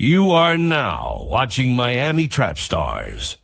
You are now watching Miami Trap Stars.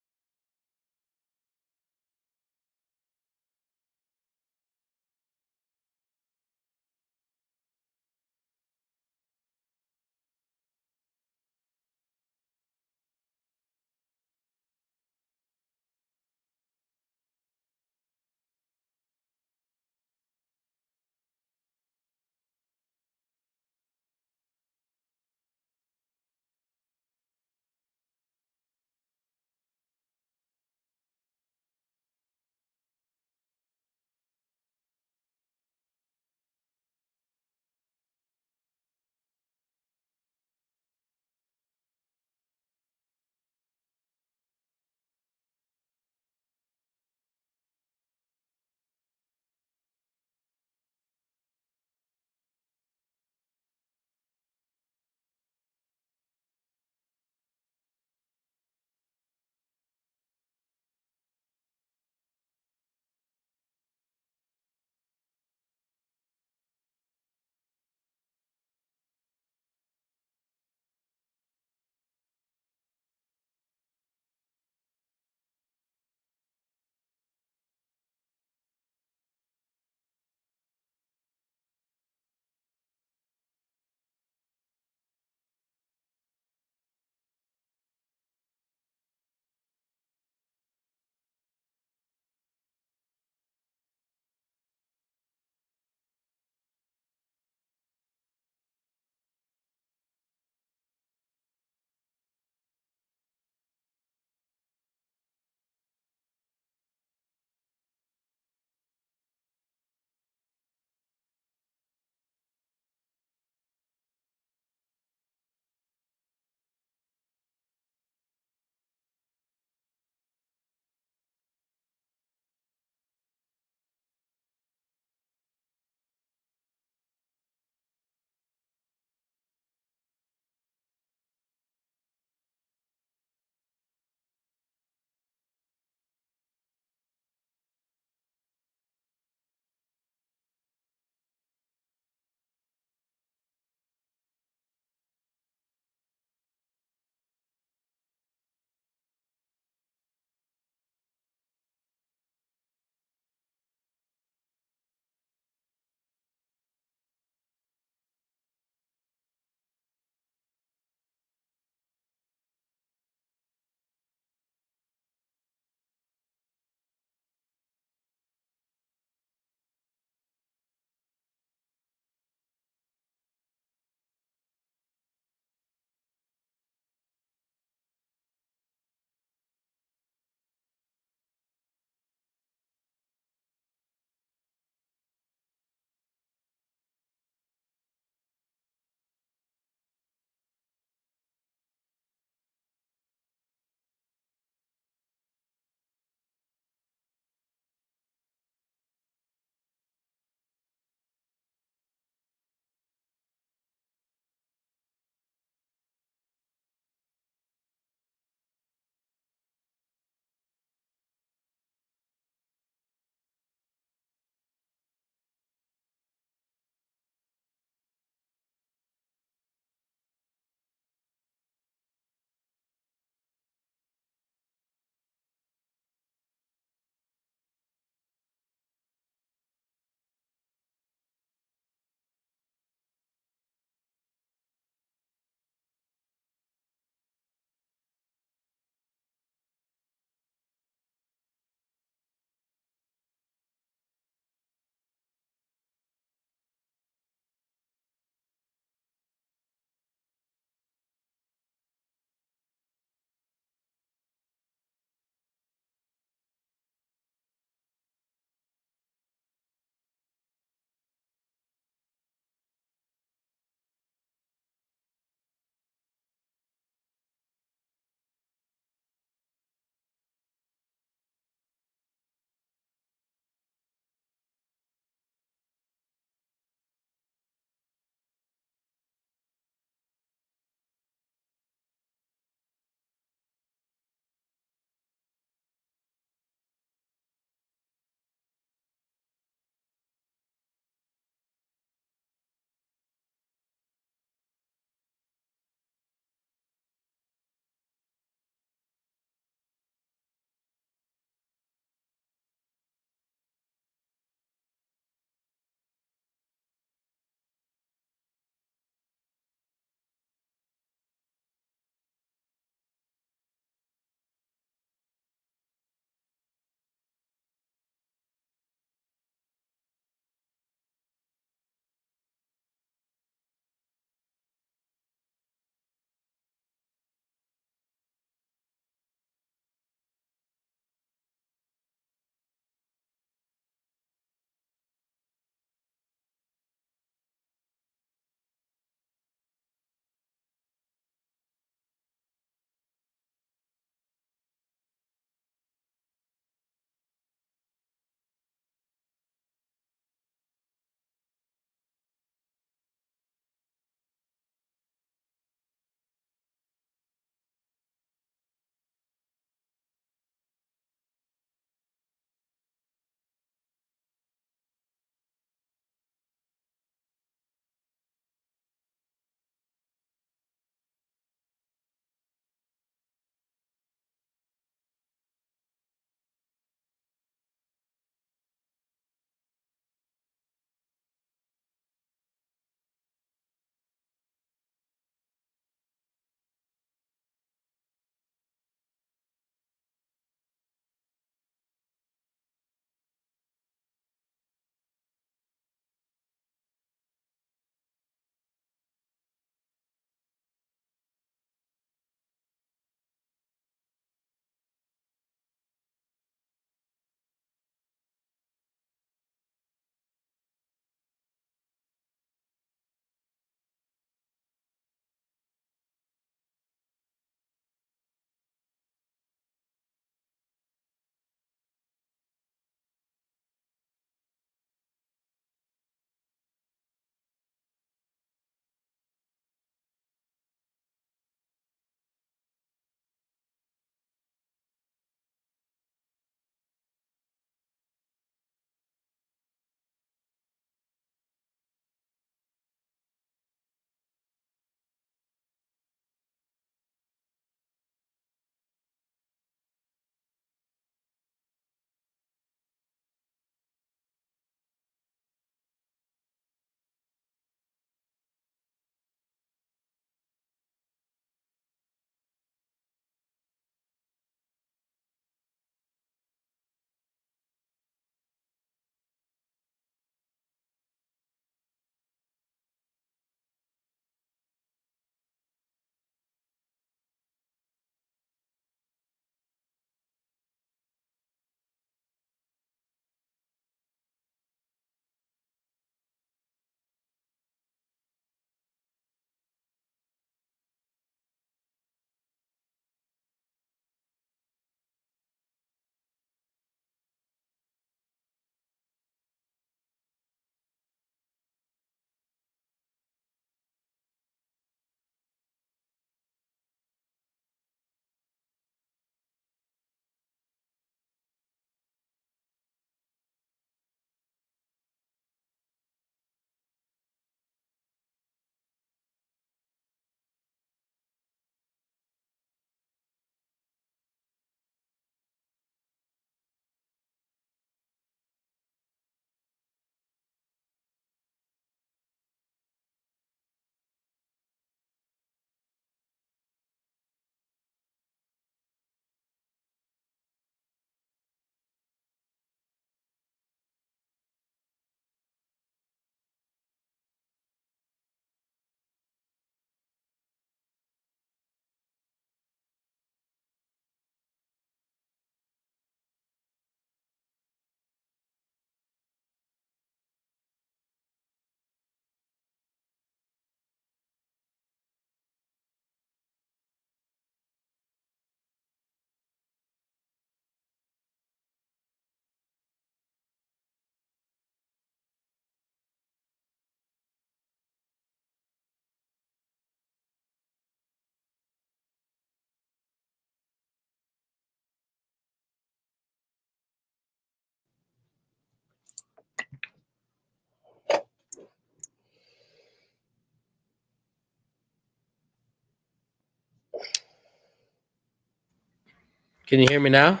Can you hear me now?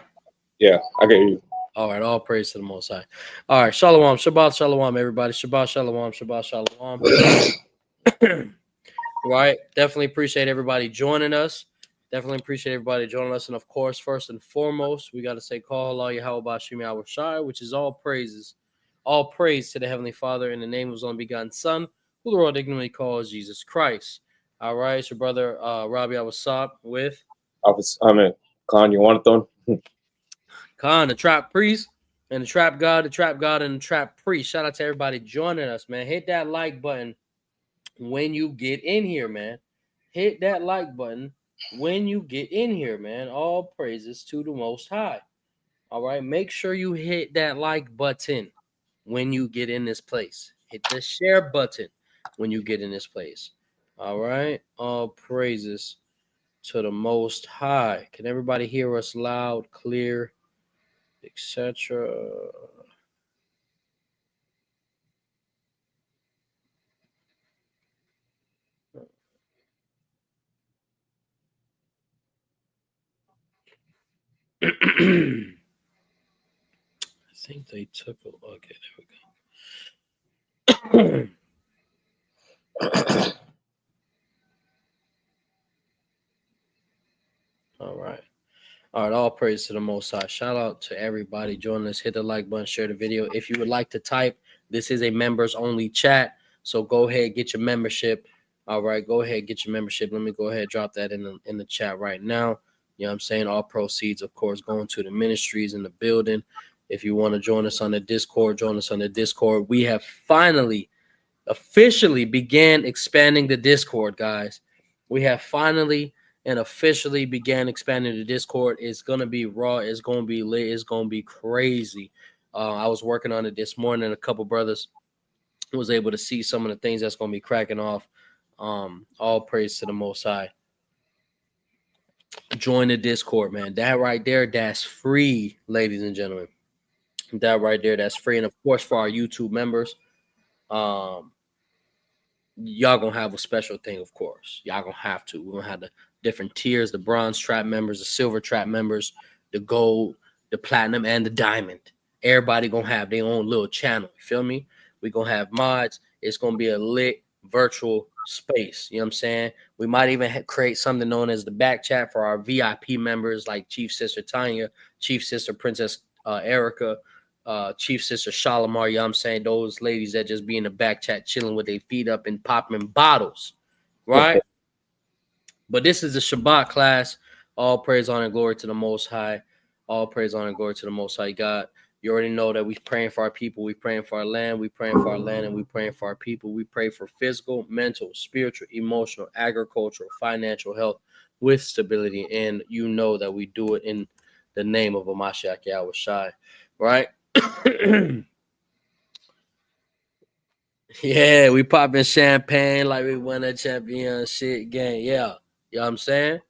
Yeah, I can hear you. All right, all praise to the Most High. All right, Shalom, Shabbat Shalom, everybody. Shabbat Shalom, Shabbat Shalom. Right, definitely appreciate everybody joining us. Definitely appreciate everybody joining us. And of course, first and foremost, we got to say, call Allah YHWH, which is all praises, all praise to the Heavenly Father in the name of His only begotten Son, who the world ignorantly calls Jesus Christ. All right, it's your brother Rab Yawasap with Khan, Yahawanathan. Khan, the trap priest, and the trap god, and the trap priest. Shout out to everybody joining us, man. Hit that like button when you get in here, man. Hit that like button when you get in here, man. All praises to the Most High. All right, make sure you hit that like button when you get in this place. Hit the share button when you get in this place. All right, all praises to the Most High. Can everybody hear us loud, clear, etc.? I think they took a look. Okay, there we go. All right. All right, all praise to the Most High. Shout out to everybody joining us. Hit the like button, share the video. If you would like to type, this is a members only chat. So go ahead, get your membership. All right, go ahead, get your membership. Let me go ahead, drop that in the chat right now. You know what I'm saying? All proceeds, of course, going to the ministries in the building. If you want to join us on the Discord, join us on the Discord. We have finally, officially began expanding the Discord, guys. We have finally and officially began expanding the Discord. It's going to be raw. It's going to be lit. It's going to be crazy. I was working on it this morning. A couple brothers was able to see some of the things that's going to be cracking off. All praise to the Most High. Join the Discord, man. That right there, that's free, ladies and gentlemen. That right there, that's free. And of course, for our YouTube members, y'all gonna have a special thing, of course. Y'all gonna have to. We're gonna have the different tiers: the bronze trap members, the silver trap members, the gold, the platinum, and the diamond. Everybody gonna have their own little channel. You feel me? We gonna have mods. It's gonna be a lit virtual space. You know what I'm saying? We might even create something known as the back chat for our VIP members, like Chief Sister Tanya, Chief Sister Princess Erica, Chief Sister Shalimar, you know what I'm saying? Those ladies that just be in the back chat chilling with their feet up and popping bottles, right? But this is the Shabbat class. All praise, honor, and glory to the Most High. All praise, honor, and glory to the Most High God. You already know that we praying for our people. We praying for our land. We praying for our land, and we praying for our people. We pray for physical, mental, spiritual, emotional, agricultural, financial health with stability. And you know that we do it in the name of Ahmataza Lab, right? Yeah, we popping champagne like we won a championship game. Yeah, you know what I'm saying?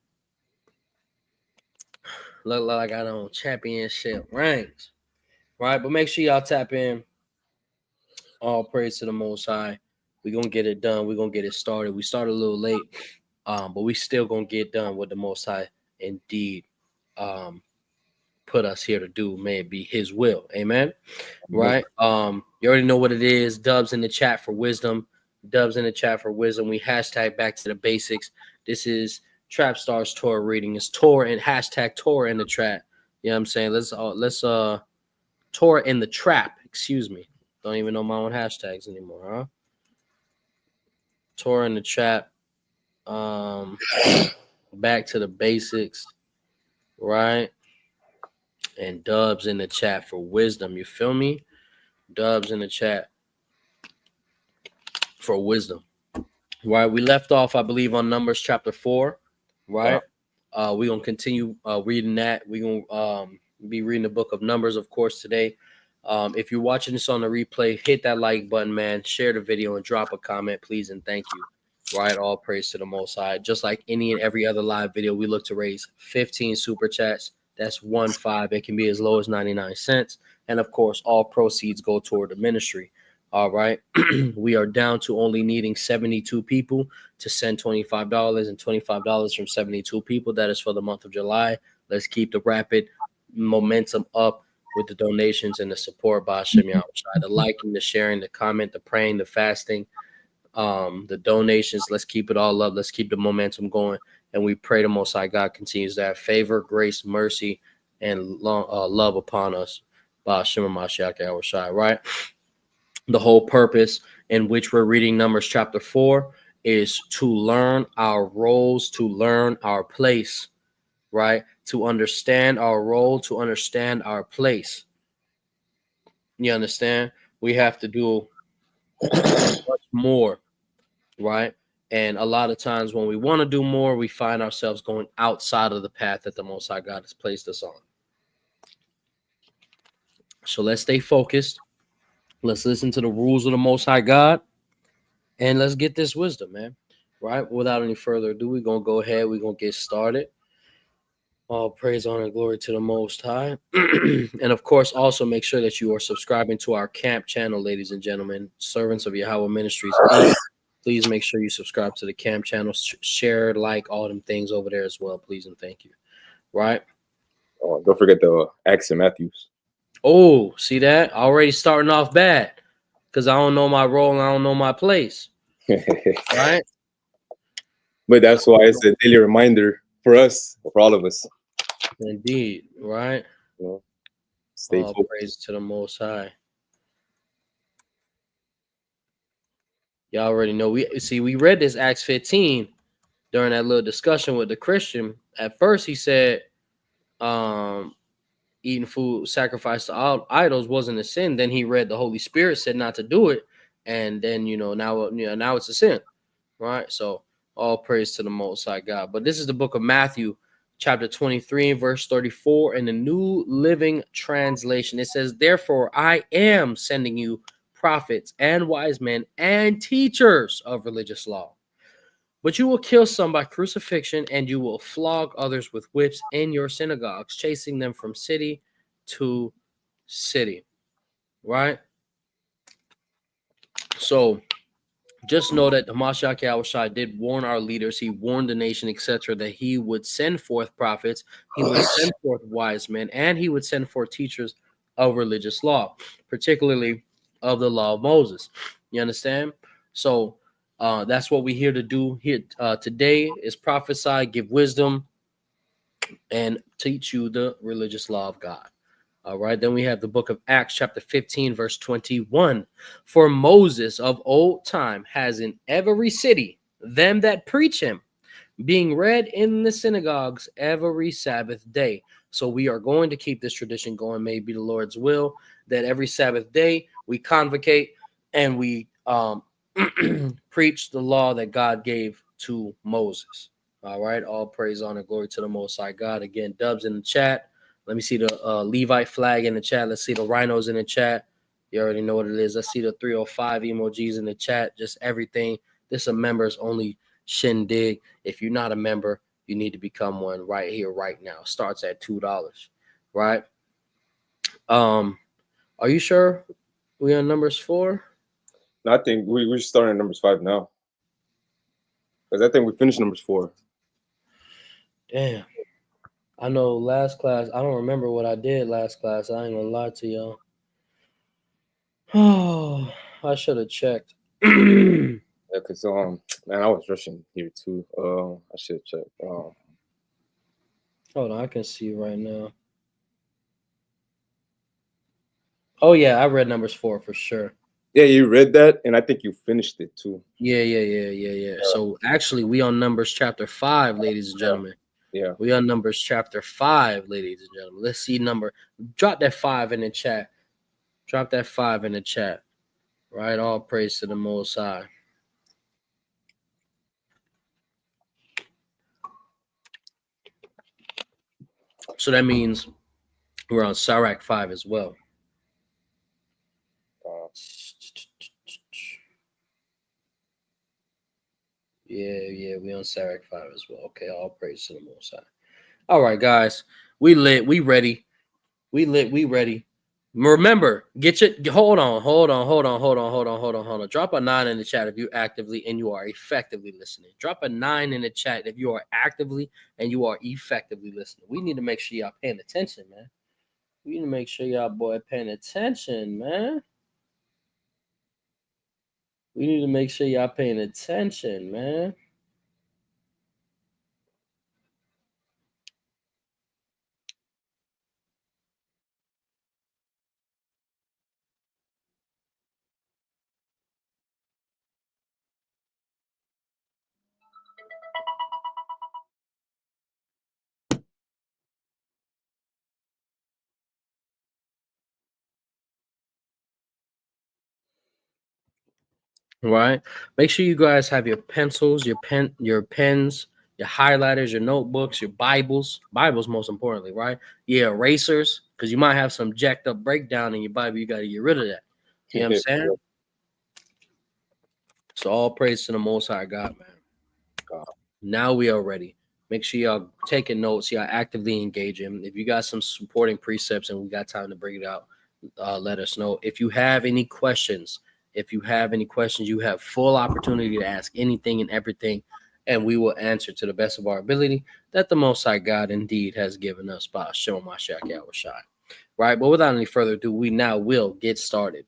Look like I got on championship rings, right? But make sure y'all tap in. All praise to the Most High. We're gonna get it done. We're gonna get it started. We started a little late, but we still gonna get done what the Most High indeed put us here to do. May it be His will. Amen. Right. You already know what it is. Dubs in the chat for wisdom. Dubs in the chat for wisdom. We hashtag back to the basics. This is Trap Stars Torah reading. It's Torah and hashtag Torah in the trap. You know what I'm saying? Let's Torah in the trap. Excuse me. Don't even know my own hashtags anymore, huh? Torah in the trap. Back to the basics. Right. And dubs in the chat for wisdom. You feel me? Dubs in the chat for wisdom. Right, we left off, I believe, on Numbers chapter 4. Right, we're gonna continue reading that. We're gonna be reading the book of Numbers, of course, today. If you're watching this on the replay, hit that like button, man. Share the video and drop a comment, please, and thank you. Right, all praise to the Most High. Just like any and every other live video, we look to raise 15 super chats. That's 1-5. It can be as low as 99 cents, and of course, all proceeds go toward the ministry. All right. We are down to only needing 72 people to send $25 and $25 from 72 people. That is for the month of July. Let's keep the rapid momentum up with the donations and the support by Hashem Yahawashi. The liking, the sharing, the comment, the praying, the fasting, the donations. Let's keep it all up. Let's keep the momentum going. And we pray the Most High God continues to have favor, grace, mercy, and love upon us by Hashem Mashiach Yahawashi, right? The whole purpose in which we're reading Numbers chapter 4 is to learn our roles, to learn our place, right? To understand our role, to understand our place. You understand? We have to do much more, right? And a lot of times when we want to do more, we find ourselves going outside of the path that the Most High God has placed us on. So let's stay focused. Let's listen to the rules of the Most High God. And let's get this wisdom, man. Right? Without any further ado, we're going to go ahead. We're going to get started. All praise, honor, and glory to the Most High. And of course, also make sure that you are subscribing to our camp channel, ladies and gentlemen, servants of Yahweh Ministries. Please make sure you subscribe to the camp channel, share, like all them things over there as well, please and thank you. Right? Oh, don't forget the Acts and Matthews. Oh, see that? Already starting off bad because I don't know my role and I don't know my place. Right? But that's why it's a daily reminder for us, for all of us. Indeed, right? You know, stay All focused. praise to the Most High. Y'all already know. We read this Acts 15 during that little discussion with the Christian. At first, he said, eating food sacrificed to idols wasn't a sin. Then he read the Holy Spirit said not to do it, and then now it's a sin, right? So all praise to the Most High God. But this is the book of Matthew, chapter 23, verse 34, in the New Living Translation. It says, "Therefore, I am sending you prophets and wise men and teachers of religious law. But you will kill some by crucifixion, and you will flog others with whips in your synagogues, chasing them from city to city." Right? So just know that the Mashiach Yahawashi did warn our leaders. He warned the nation, etc., that he would send forth prophets, he would send forth wise men, and he would send forth teachers of religious law, particularly of the law of Moses. You understand? So that's what we're here to do here today is prophesy, give wisdom, and teach you the religious law of God. All right, then we have the book of Acts, chapter 15, verse 21. "For Moses of old time has in every city them that preach him, being read in the synagogues every Sabbath day." So we are going to keep this tradition going. May it be the Lord's will that every Sabbath day we convocate and we preach the law that God gave to Moses. All right, all praise, honor, glory to the Most High God. Again, dubs in the chat. Let me see the Levite flag in the chat. Let's see the rhinos in the chat. You already know what it is. Let's see the 305 emojis in the chat. Just everything. This is a members only shindig. If you're not a member, you need to become one right here, right now. Starts at $2. Right? Are you sure we on numbers 4? No, I think we're starting at numbers 5 now. Because I think we finished numbers 4. Damn. I know last class, I don't remember what I did last class. I ain't gonna lie to y'all. Oh, I should have checked. Yeah, because man, I was rushing here too. I should check. Hold on, I can see right now. Oh yeah, I read numbers 4 for sure. Yeah, you read that, and I think you finished it too. Yeah. So actually, we on Numbers chapter 5, ladies and gentlemen. Yeah. We on Numbers chapter 5, ladies and gentlemen. Let's see drop that 5 in the chat. Drop that 5 in the chat. Right? All praise to the Most High. So that means we're on Sirach 5 as well. Yeah, we on Sirach 5 as well. Okay, all praise to the Most High. All right, guys. We lit, we ready. We lit, we ready. Remember, hold on. Drop a 9 in the chat if you actively and you are effectively listening. Drop a 9 in the chat if you are actively and you are effectively listening. We need to make sure y'all paying attention, man. We need to make sure y'all boy paying attention, man. We need to make sure y'all paying attention, man. Right? Make sure you guys have your pencils, your pens, your highlighters, your notebooks, your Bibles most importantly, right? Yeah, erasers, because you might have some jacked up breakdown in your Bible. You got to get rid of that. You know what I'm saying? So all praise to the Most High God, man. Now we are ready. Make sure y'all taking notes. Y'all actively engaging. If you got some supporting precepts and we got time to bring it out, let us know. If you have any questions, you have full opportunity to ask anything and everything, and we will answer to the best of our ability that the Most High God indeed has given us by Hashem Mashiach Yahawashi. Right? But without any further ado, we now will get started.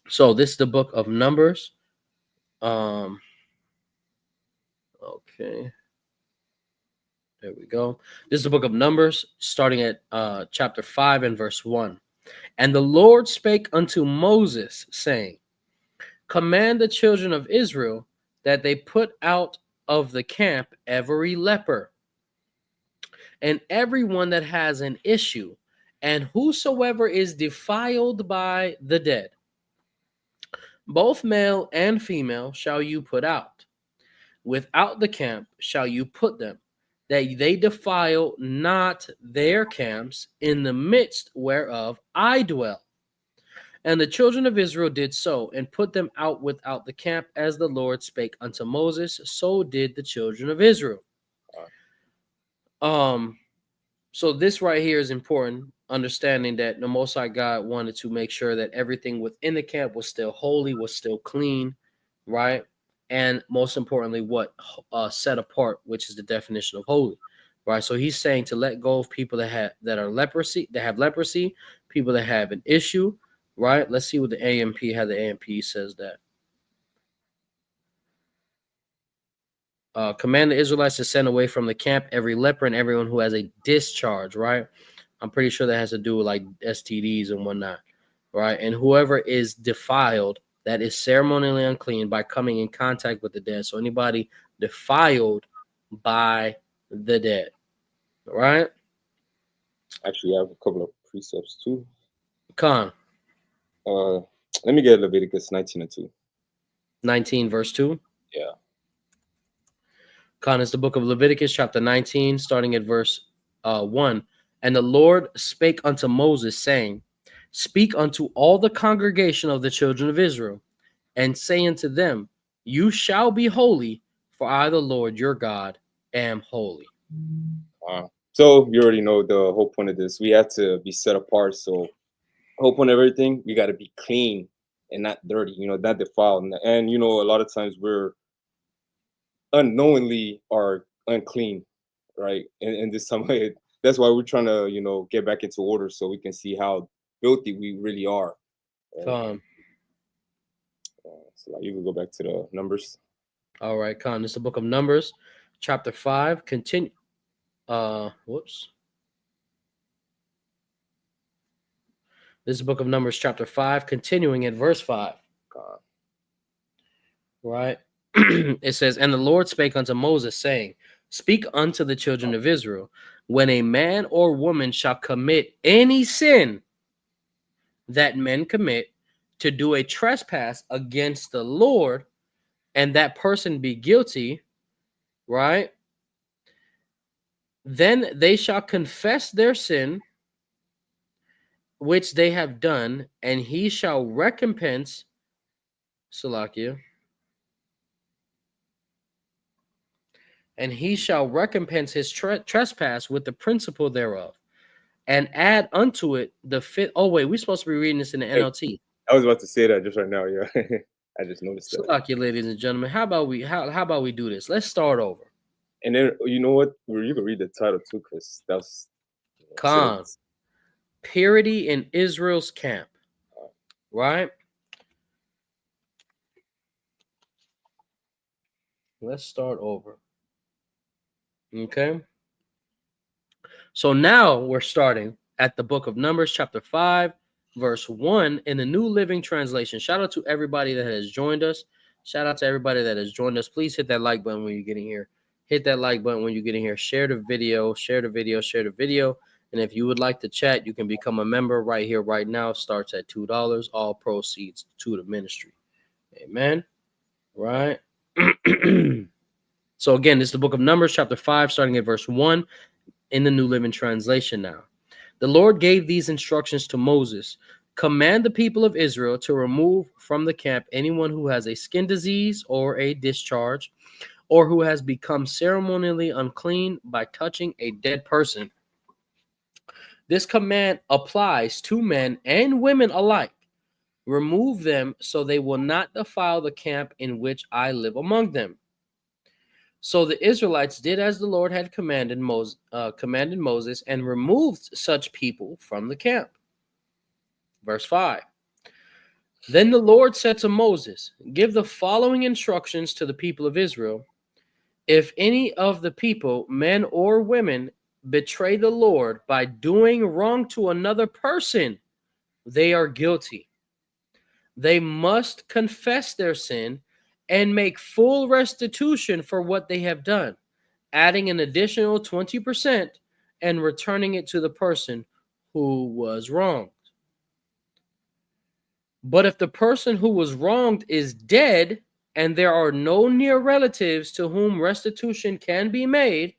So this is the book of Numbers. Okay. There we go. This is the book of Numbers, starting at chapter 5 and verse 1. And the Lord spake unto Moses, saying, command the children of Israel that they put out of the camp every leper, and everyone that has an issue, and whosoever is defiled by the dead. Both male and female shall you put out. Without the camp shall you put them, that they defile not their camps in the midst whereof I dwell. And the children of Israel did so, and put them out without the camp, as the Lord spake unto Moses. So did the children of Israel. So this right here is important, understanding that the Most High God wanted to make sure that everything within the camp was still holy, was still clean, right? And most importantly, what set apart, which is the definition of holy, right? So he's saying to let go of people that have leprosy, people that have an issue, right? Let's see what the AMP, how the AMP says that. Command the Israelites to send away from the camp every leper and everyone who has a discharge, right? I'm pretty sure that has to do with like STDs and whatnot, right? And whoever is defiled, that is ceremonially unclean by coming in contact with the dead. So anybody defiled by the dead, right? Actually, I have a couple of precepts too. Con. Let me get Leviticus 19 and 2. 19 verse 2. Yeah. Con is the book of Leviticus, chapter 19, starting at verse 1. And the Lord spake unto Moses, saying, speak unto all the congregation of the children of Israel, and say unto them, you shall be holy, for I, the Lord your God, am holy. So you already know the whole point of this. We have to be set apart. So the whole point of everything, we got to be clean and not dirty, not defiled. And a lot of times we're unknowingly are unclean, right? And this time, that's why we're trying to, get back into order so we can see how filthy we really are. Con. So you can go back to the Numbers. All right, Con. This is the book of Numbers, chapter 5. Continue. Whoops. This is the book of Numbers, chapter 5, continuing at verse 5. Right? It says, and the Lord spake unto Moses, saying, speak unto the children of Israel, when a man or woman shall commit any sin that men commit, to do a trespass against the Lord, and that person be guilty, right? Then they shall confess their sin which they have done, and he shall recompense, Salakia, and he shall recompense his trespass with the principal thereof. and add unto it the fifth. Oh wait, we're supposed to be reading this in the NLT. I was about to say that just right now. Yeah, I just noticed that. Salakia, ladies and gentlemen, how about we do this? Let's start over. And then you know what? You can read the title too, because that's Khan, purity in Israel's camp. Right? Let's start over. Okay. So now we're starting at the book of Numbers, chapter 5, verse 1 in the New Living Translation. Shout out to everybody that has joined us. Shout out to everybody that has joined us. Please hit that like button when you're getting here. Hit that like button when you're getting here. Share the video, share the video, share the video. And if you would like to chat, you can become a member right here, right now. Starts at $2. All proceeds to the ministry. Amen. Right. So again, this is the book of Numbers, chapter 5, starting at verse 1 in the New Living Translation now. The Lord gave these instructions to Moses. Command the people of Israel to remove from the camp anyone who has a skin disease or a discharge, or who has become ceremonially unclean by touching a dead person. This command applies to men and women alike. Remove them so they will not defile the camp in which I live among them. So the Israelites did as the Lord had commanded Moses and removed such people from the camp. Verse 5. Then the Lord said to Moses, give the following instructions to the people of Israel. If any of the people, men or women, betray the Lord by doing wrong to another person, they are guilty. They must confess their sin and make full restitution for what they have done, adding an additional 20% and returning it to the person who was wronged. But if the person who was wronged is dead and there are no near relatives to whom restitution can be made,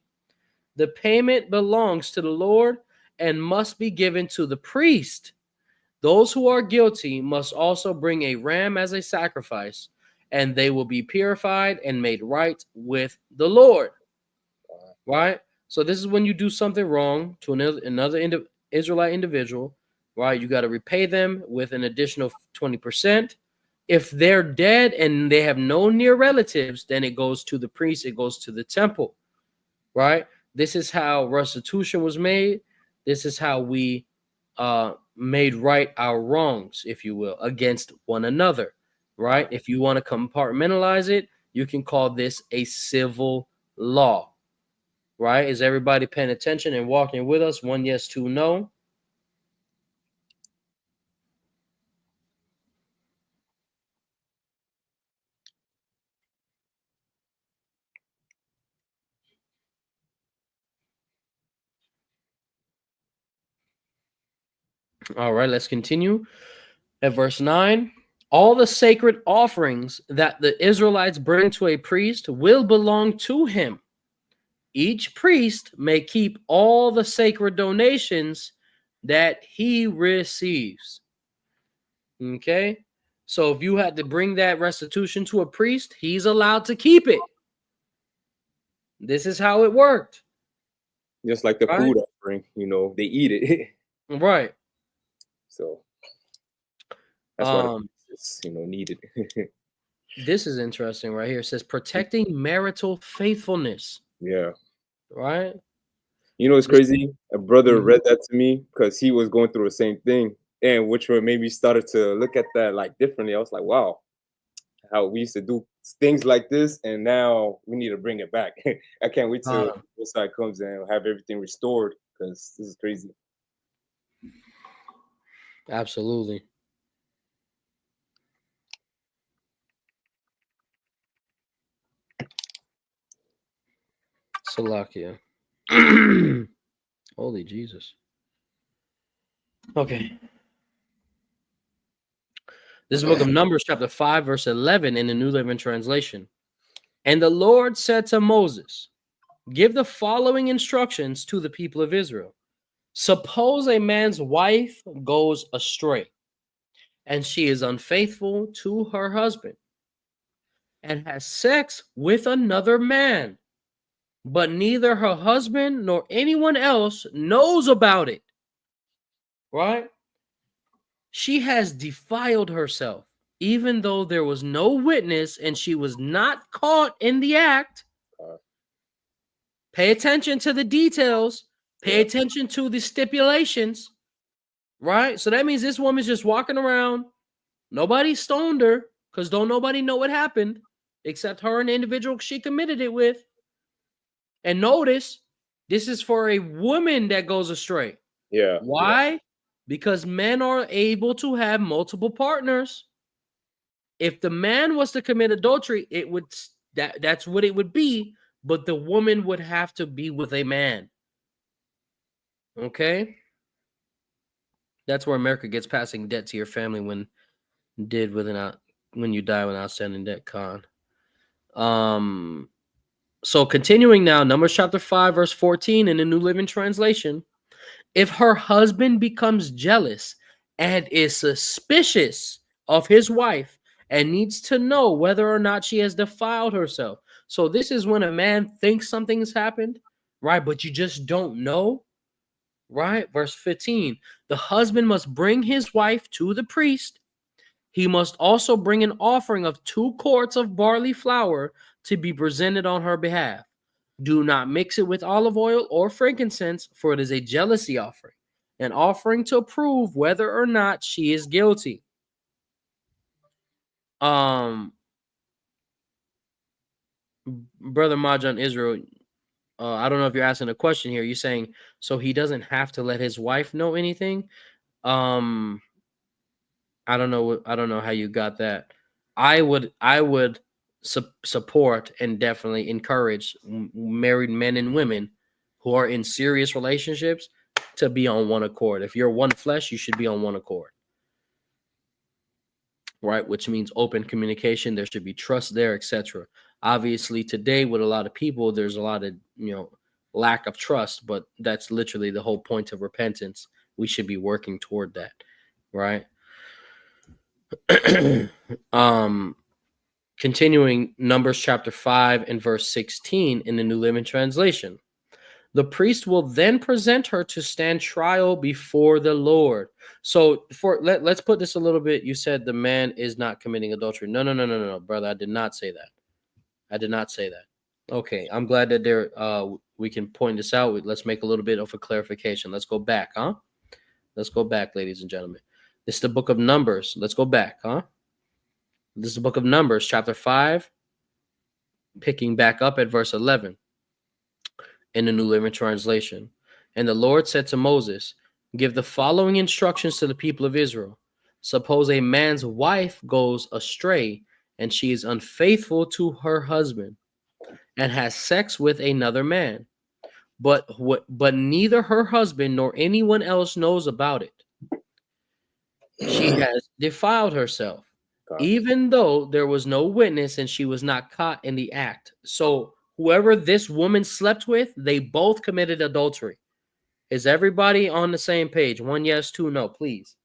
the payment belongs to the Lord and must be given to the priest. Those who are guilty must also bring a ram as a sacrifice, and they will be purified and made right with the Lord. Right? So this is when you do something wrong to another Israelite individual, right? You got to repay them with an additional 20%. If they're dead and they have no near relatives, then it goes to the priest, it goes to the temple, right? This is how restitution was made. This is how we made right our wrongs, if you will, against one another, right? If you want to compartmentalize it, you can call this a civil law, right? Is everybody paying attention and walking with us? 1 yes, 2 no. All right, let's continue. At verse 9, all the sacred offerings that the Israelites bring to a priest will belong to him. Each priest may keep all the sacred donations that he receives. Okay, so if you had to bring that restitution to a priest, he's allowed to keep it. This is how it worked. Just like the food offering, they eat it. Right. So that's why it's needed. This is interesting right here. It says protecting marital faithfulness. Yeah. Right. It's crazy. A brother read that to me because he was going through the same thing, and which made me started to look at that like differently. I was like, wow, how we used to do things like this, and now we need to bring it back. I can't wait till this side comes and have everything restored, because this is crazy. Absolutely. Salakia. Holy Jesus. Okay. This is the book of Numbers, chapter 5, verse 11 in the New Living Translation. And the Lord said to Moses, give the following instructions to the people of Israel. Suppose a man's wife goes astray, and she is unfaithful to her husband, and has sex with another man, but neither her husband nor anyone else knows about it. right? She has defiled herself, even though there was no witness and she was not caught in the act. Pay attention to the details. Pay attention to the stipulations, right? So that means this woman's just walking around. Nobody stoned her because don't nobody know what happened except her and the individual she committed it with. And notice, this is for a woman that goes astray. Yeah. Why? Because men are able to have multiple partners. If the man was to commit adultery, it would that's what it would be, but the woman would have to be with a man. Okay? That's where America gets passing debt to your family when you die with an outstanding debt, con. So continuing now, Numbers chapter 5, verse 14 in the New Living Translation. If her husband becomes jealous and is suspicious of his wife and needs to know whether or not she has defiled herself. So this is when a man thinks something's happened, right? But you just don't know, right? Verse 15, the husband must bring his wife to the priest. He must also bring an offering of 2 quarts of barley flour to be presented on her behalf. Do not mix it with olive oil or frankincense, for it is a jealousy offering, an offering to prove whether or not she is guilty. Brother Majan Israel, I don't know if you're asking a question here. You're saying so he doesn't have to let his wife know anything. I don't know how you got that. I would support and definitely encourage married men and women who are in serious relationships to be on one accord. If you're one flesh, you should be on one accord, right? Which means open communication. There should be trust there, etc. Obviously, today with a lot of people, there's a lot of lack of trust, but that's literally the whole point of repentance. We should be working toward that, right? Continuing Numbers chapter 5 and verse 16 in the New Living Translation. The priest will then present her to stand trial before the Lord. So let's put this a little bit. You said the man is not committing adultery. No, brother. I did not say that. I did not say that. Okay, I'm glad that we can point this out. Let's make a little bit of a clarification. Let's go back, huh? Let's go back, ladies and gentlemen. This is the book of Numbers. Let's go back, huh? This is the book of Numbers, chapter 5, picking back up at verse 11 in the New Living Translation. And the Lord said to Moses, give the following instructions to the people of Israel. Suppose a man's wife goes astray and she is unfaithful to her husband and has sex with another man, but neither her husband nor anyone else knows about it. She has defiled herself, even though there was no witness and she was not caught in the act. So whoever this woman slept with, they both committed adultery. Is everybody on the same page? 1 yes, 2 no, please.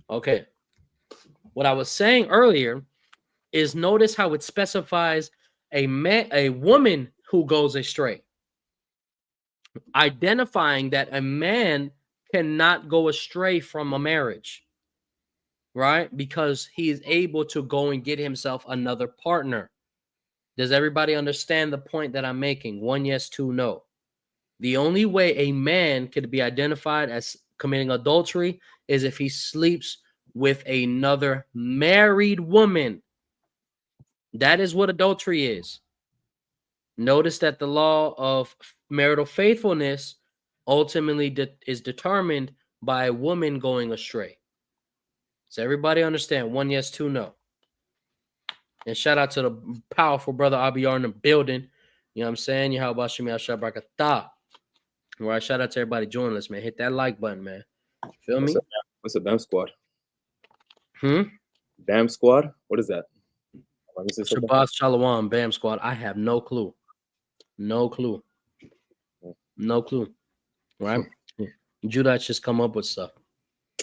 Okay. What I was saying earlier is notice how it specifies a woman who goes astray, identifying that a man cannot go astray from a marriage, right? Because he is able to go and get himself another partner. Does everybody understand the point that I'm making? 1 yes, 2 no. The only way a man could be identified as committing adultery is if he sleeps with another married woman. That is what adultery is. Notice that the law of marital faithfulness ultimately is determined by a woman going astray. Does everybody understand? 1 yes, 2 no. And shout out to the powerful brother Abiyar in the building. You know what I'm saying? Yahawanathan. All right, shout out to everybody joining us, man. Hit that like button, man. Feel me? What's a BAM squad? BAM squad? What is that? Shabbat Shalom, BAM squad. I have no clue. No clue. No clue. Right? You Judah just come up with stuff.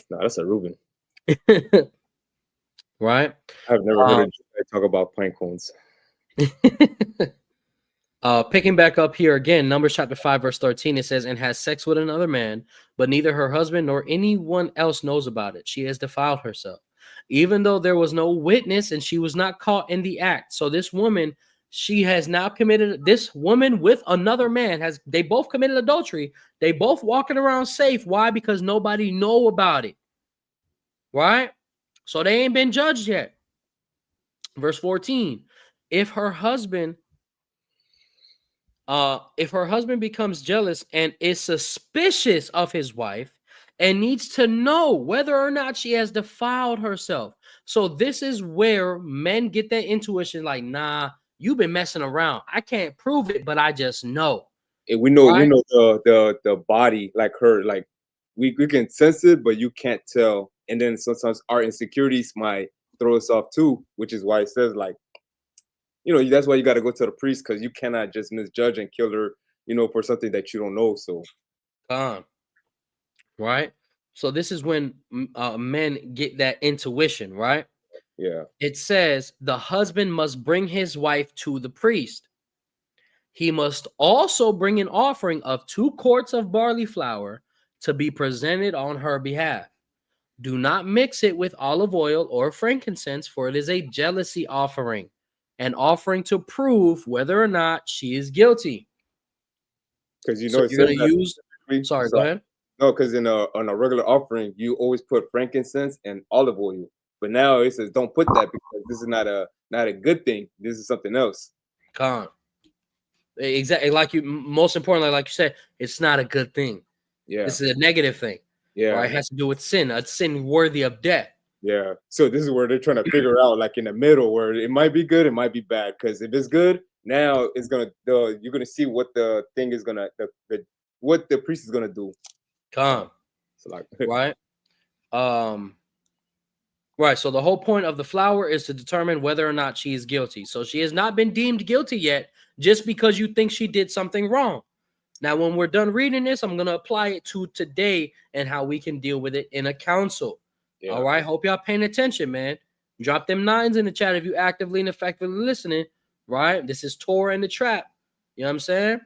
No, that's a Reuben. Right? I've never heard a Judah talk about pine cones. Picking back up here again, Numbers chapter 5, verse 13, it says, and has sex with another man, but neither her husband nor anyone else knows about it. She has defiled herself, even though there was no witness and she was not caught in the act. So this woman, she has now committed, this woman with another man they both committed adultery. They both walking around safe. Why? Because nobody know about it. Right? So they ain't been judged yet. Verse 14, if her husband becomes jealous and is suspicious of his wife and needs to know whether or not she has defiled herself. So this is where men get that intuition, like, nah, you've been messing around. I can't prove it, but I just know. And we know, right? the body, like her, like we can sense it, but you can't tell. And then sometimes our insecurities might throw us off too, which is why it says, like, that's why you got to go to the priest, because you cannot just misjudge and kill her, for something that you don't know. So, right. So this is when men get that intuition, right? Yeah. It says the husband must bring his wife to the priest. He must also bring an offering of 2 quarts of barley flour to be presented on her behalf. Do not mix it with olive oil or frankincense, for it is a jealousy offering, an offering to prove whether or not she is guilty. Because you're going to use. Sorry, go ahead. No, because on a regular offering, you always put frankincense and olive oil. But now it says don't put that, because this is not a good thing. This is something else. Exactly, most importantly, like you said, it's not a good thing. Yeah. This is a negative thing. Yeah. Right? It has to do with sin, a sin worthy of death. Yeah. So this is where they're trying to figure out, like, in the middle, where it might be good, it might be bad. Because if it's good, now it's you're gonna see what the thing is gonna what the priest is gonna do. So like, right. Right. So the whole point of the flour is to determine whether or not she is guilty. So she has not been deemed guilty yet, just because you think she did something wrong. Now, when we're done reading this, I'm going to apply it to today and how we can deal with it in a council. Yeah. All right. Hope y'all paying attention, man. Drop them 9s in the chat if you actively and effectively listening. Right. This is Torah and the Trap. You know what I'm saying?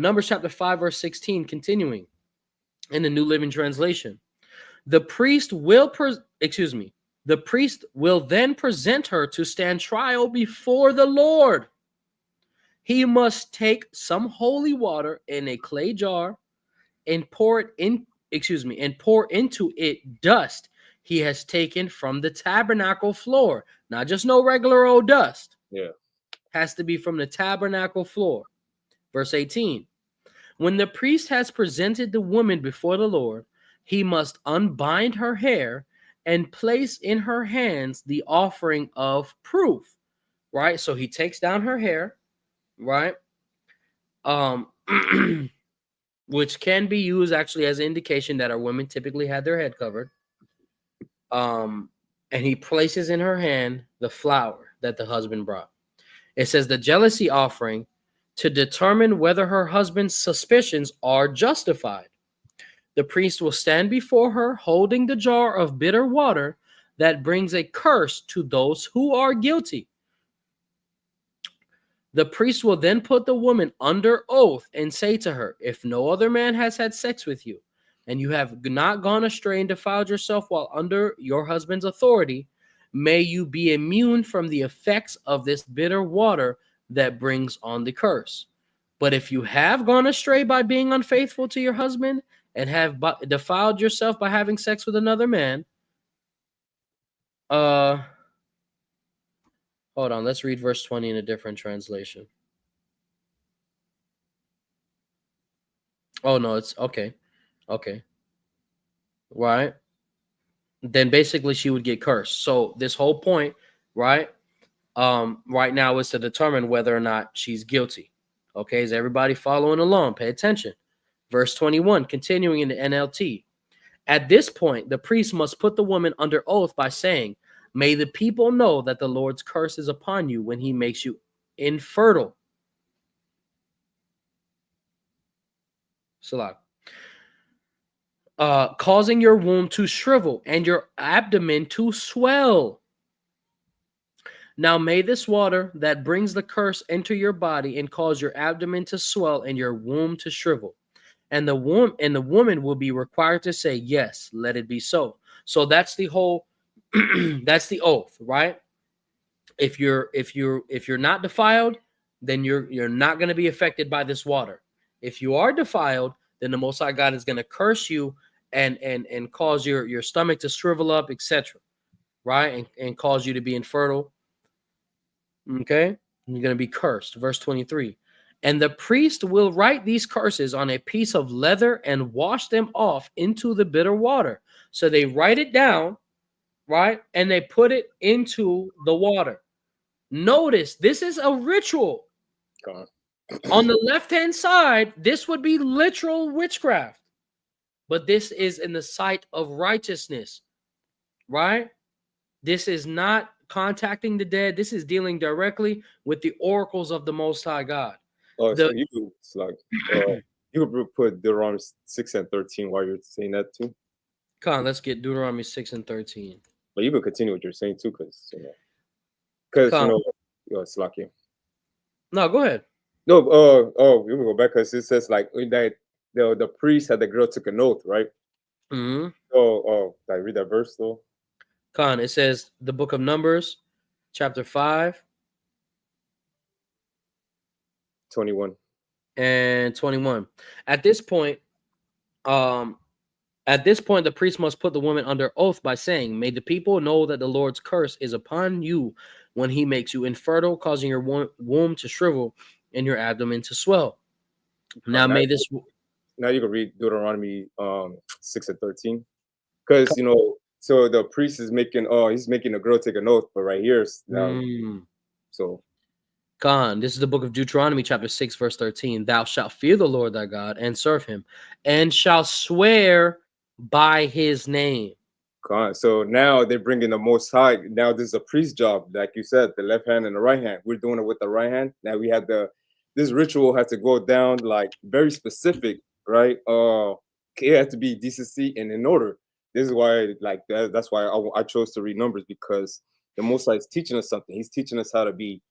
Numbers chapter 5, verse 16, continuing in the New Living Translation. The priest will then present her to stand trial before the Lord. He must take some holy water in a clay jar and pour into it dust he has taken from the tabernacle floor. Not just no regular old dust. Yeah. Has to be from the tabernacle floor. Verse 18. When the priest has presented the woman before the Lord, he must unbind her hair and place in her hands the offering of proof. Right? So he takes down her hair, right? Which can be used actually as an indication that our women typically had their head covered. And he places in her hand the flour that the husband brought. It says the jealousy offering to determine whether her husband's suspicions are justified. The priest will stand before her holding the jar of bitter water that brings a curse to those who are guilty. The priest will then put the woman under oath and say to her, if no other man has had sex with you, and you have not gone astray and defiled yourself while under your husband's authority, may you be immune from the effects of this bitter water that brings on the curse. But if you have gone astray by being unfaithful to your husband and have defiled yourself by having sex with another man, hold on, let's read verse 20 in a different translation. Oh, no, it's okay. Okay. Right. Then basically she would get cursed. So this whole point, right? Right now is to determine whether or not she's guilty. Okay. Is everybody following along? Pay attention. Verse 21, continuing in the NLT. At this point, the priest must put the woman under oath by saying, may the people know that the Lord's curse is upon you when he makes you infertile. Salah. causing your womb to shrivel and your abdomen to swell. Now may this water that brings the curse enter your body and cause your abdomen to swell and your womb to shrivel. And the woman will be required to say, yes, let it be so. So that's the whole that's the oath, right? If you're not defiled, then you're not going to be affected by this water. If you are defiled, then the Most High God is going to curse you and cause your stomach to shrivel up, etc. Right? And cause you to be infertile. Okay? You're going to be cursed. Verse 23. And the priest will write these curses on a piece of leather and wash them off into the bitter water. So they write it down, right? And they put it into the water. Notice this is a ritual. On the left-hand side, this would be literal witchcraft. But this is in the sight of righteousness, right? This is not contacting the dead. This is dealing directly with the oracles of the Most High God. Oh, so you could, like, you could put Deuteronomy 6 and 13 while you're saying that too. Come on, let's get Deuteronomy 6 and 13. But you could continue what you're saying too, because it's lucky. No, go ahead. No, we will go back because it says like that the priest had the girl took an oath, right? Mm-hmm. Did I read that verse though? It says the book of Numbers, chapter 5. 21. And 21. At this point, the priest must put the woman under oath by saying, may the people know that the Lord's curse is upon you when he makes you infertile, causing your womb to shrivel and your abdomen to swell. Now may this... Now you can read Deuteronomy 6 and 13. Because, so the priest is making, he's making the girl take an oath, but right here, so... This is the book of Deuteronomy, chapter 6, verse 13. Thou shalt fear the Lord thy God and serve him, and shall swear by his name. So now they're bringing the Most High. Now this is a priest job, like you said, the left hand and the right hand. We're doing it with the right hand. Now we have this ritual has to go down like very specific, right? It has to be decency and in order. This is why, like that's why I chose to read Numbers, because the Most High is teaching us something. He's teaching us how to be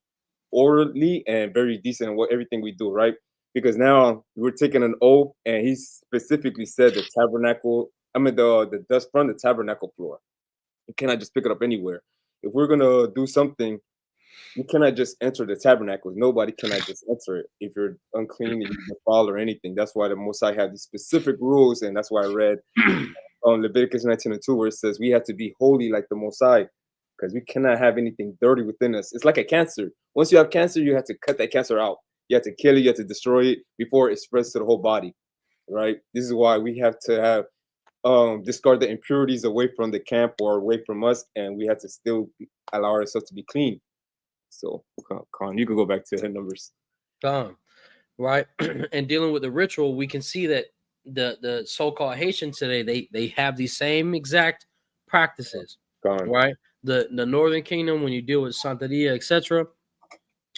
orderly and very decent in everything we do, right? Because now we're taking an oath, and he specifically said the tabernacle, the dust from the tabernacle floor. You cannot just pick it up anywhere. If we're gonna do something, you cannot just enter the tabernacle. Nobody cannot just enter it if you're unclean, if you defile or anything. That's why the Most High had these specific rules, and that's why I read Leviticus 19:2, where it says we have to be holy like the Most High, because we cannot have anything dirty within us. It's like a cancer. Once you have cancer, you have to cut that cancer out. You have to kill it. You have to destroy it before it spreads to the whole body, right? This is why we have to have discard the impurities away from the camp or away from us, and we have to still allow ourselves to be clean. So, Con, you can go back to the Numbers. Right? And dealing with the ritual, we can see that the so-called Haitians today, they have these same exact practices, right? The Northern Kingdom, when you deal with Santeria, etc.,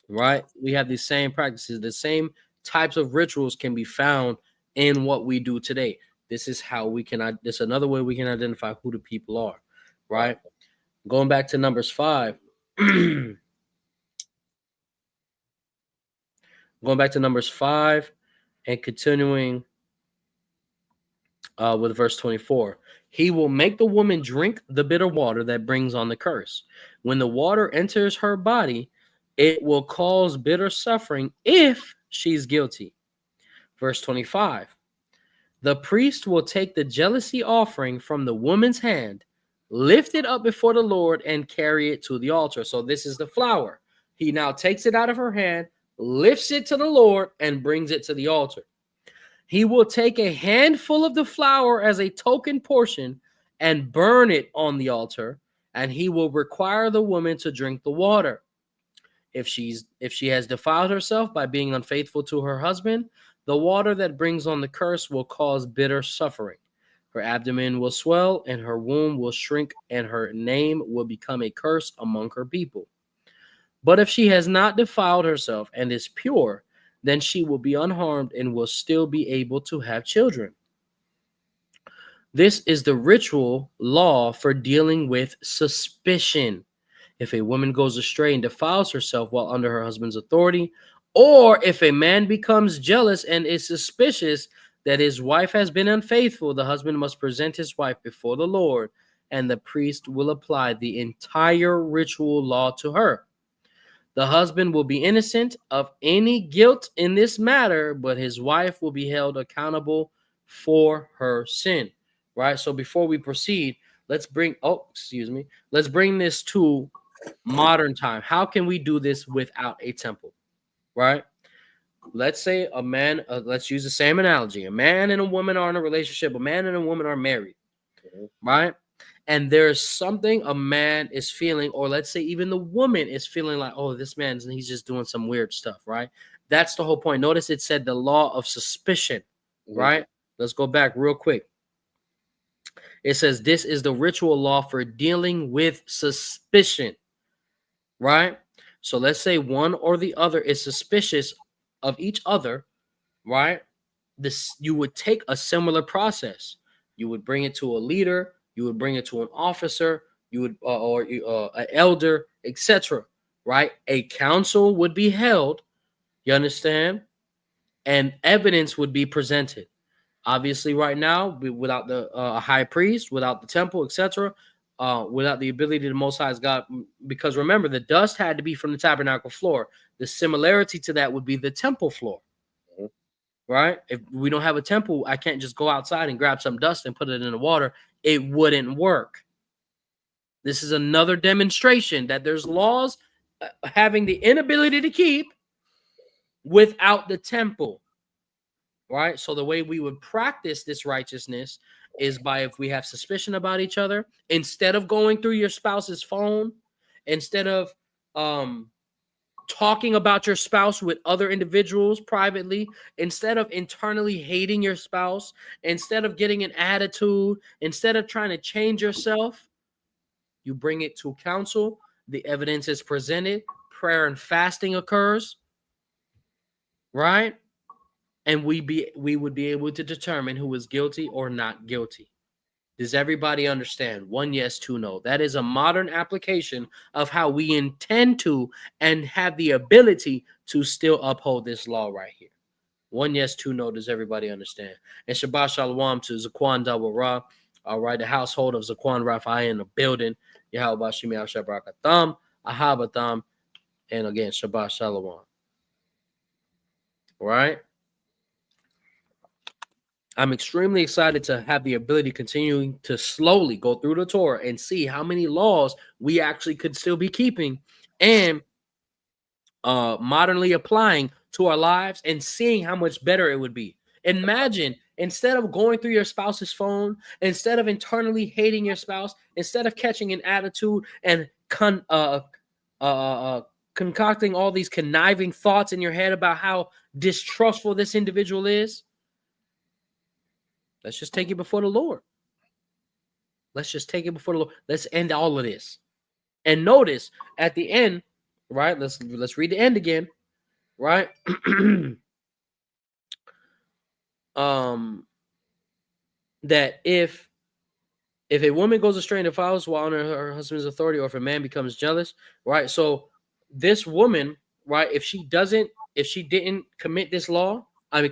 right? We have these same practices. The same types of rituals can be found in what we do today. This is how we can. This is another way we can identify who the people are, right? Going back to Numbers 5. Going back to Numbers 5 and continuing with verse 24. He will make the woman drink the bitter water that brings on the curse. When the water enters her body, it will cause bitter suffering if she's guilty. Verse 25. The priest will take the jealousy offering from the woman's hand, lift it up before the Lord, and carry it to the altar. So this is the flour. He now takes it out of her hand, lifts it to the Lord, and brings it to the altar. He will take a handful of the flour as a token portion and burn it on the altar, and he will require the woman to drink the water. If she has defiled herself by being unfaithful to her husband, the water that brings on the curse will cause bitter suffering. Her abdomen will swell, and her womb will shrink, and her name will become a curse among her people. But if she has not defiled herself and is pure, then she will be unharmed and will still be able to have children. This is the ritual law for dealing with suspicion. If a woman goes astray and defiles herself while under her husband's authority, or if a man becomes jealous and is suspicious that his wife has been unfaithful, the husband must present his wife before the Lord, and the priest will apply the entire ritual law to her. The husband will be innocent of any guilt in this matter, but his wife will be held accountable for her sin. Right? So before we proceed, let's bring this to modern time. How can we do this without a temple? Right? Let's say a man, let's use the same analogy. A man and a woman are in a relationship. A man and a woman are married. Right? And there's something a man is feeling, or let's say even the woman is feeling like, oh, this man's, he's just doing some weird stuff, right? That's the whole point. Notice it said the law of suspicion, right? Let's go back real quick. It says this is the ritual law for dealing with suspicion, right? So let's say one or the other is suspicious of each other, right? You would take a similar process. You would bring it to a leader. You would bring it to an officer. You would or an elder, etc. Right? A council would be held. You understand? And evidence would be presented. Obviously, right now, without the high priest, without the temple, etc., without the ability of the Most High God, because remember, the dust had to be from the tabernacle floor. The similarity to that would be the temple floor. Right? If we don't have a temple, I can't just go outside and grab some dust and put it in the water. It wouldn't work. This is another demonstration that there's laws having the inability to keep without the temple. Right? So the way we would practice this righteousness is by, if we have suspicion about each other, instead of going through your spouse's phone, instead of talking about your spouse with other individuals privately, instead of internally hating your spouse, instead of getting an attitude, instead of trying to change yourself, you bring it to council. The evidence is presented. Prayer and fasting occurs, right? And we would be able to determine who is guilty or not guilty. Does everybody understand? 1 yes, 2 no. That is a modern application of how we intend to and have the ability to still uphold this law right here. 1 yes, 2 no. Does everybody understand? And Shabbat Shalom to Zaquan Dawara. All right, the household of Zaquan Rafai in the building. Yahweh Shimi Al-Shabrakatham, Ahabatham, and again, Shabbat Shalom. All right. I'm extremely excited to have the ability continuing to slowly go through the Torah and see how many laws we actually could still be keeping and modernly applying to our lives and seeing how much better it would be. Imagine, instead of going through your spouse's phone, instead of internally hating your spouse, instead of catching an attitude and concocting all these conniving thoughts in your head about how distrustful this individual is, let's just take it before the Lord. Let's just take it before the Lord. Let's end all of this. And notice at the end, right? Let's read the end again, right? That if a woman goes astray and defiles while under her husband's authority, or if a man becomes jealous, right? So this woman, right, if she didn't commit this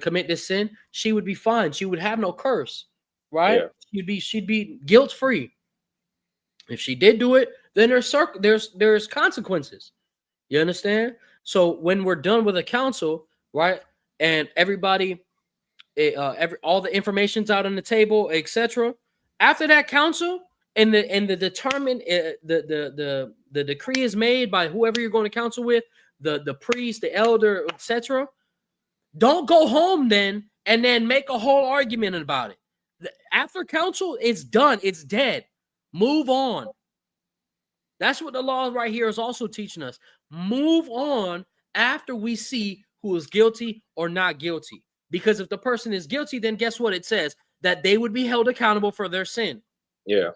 commit this sin, she would be fine. She would have no curse, right? Yeah. She'd be guilt free. If she did do it, then there's consequences. You understand? So when we're done with a council, right, and everybody, all the information's out on the table, etc. After that council and the determined the decree is made by whoever you're going to council with, the priest, the elder, etc. Don't go home then and then make a whole argument about it. After council, it's done. It's dead. Move on. That's what the law right here is also teaching us. Move on after we see who is guilty or not guilty. Because if the person is guilty, then guess what it says? That they would be held accountable for their sin. Yeah.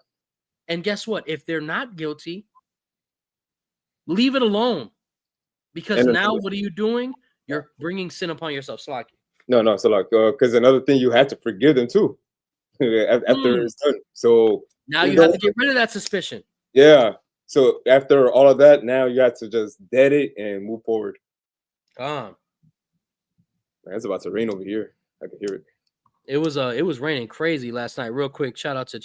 And guess what? If they're not guilty, leave it alone. Because now what are you doing? You're bringing sin upon yourself. Slaki. No, so like, because another thing, you had to forgive them too. after it's done. So now you you have don't, to get rid of that suspicion. yeah. So after all of that, now you have to just dead it and move forward. Um, Man, it's about to rain over here. I can hear it. it was raining crazy last night. Real quick, shout out to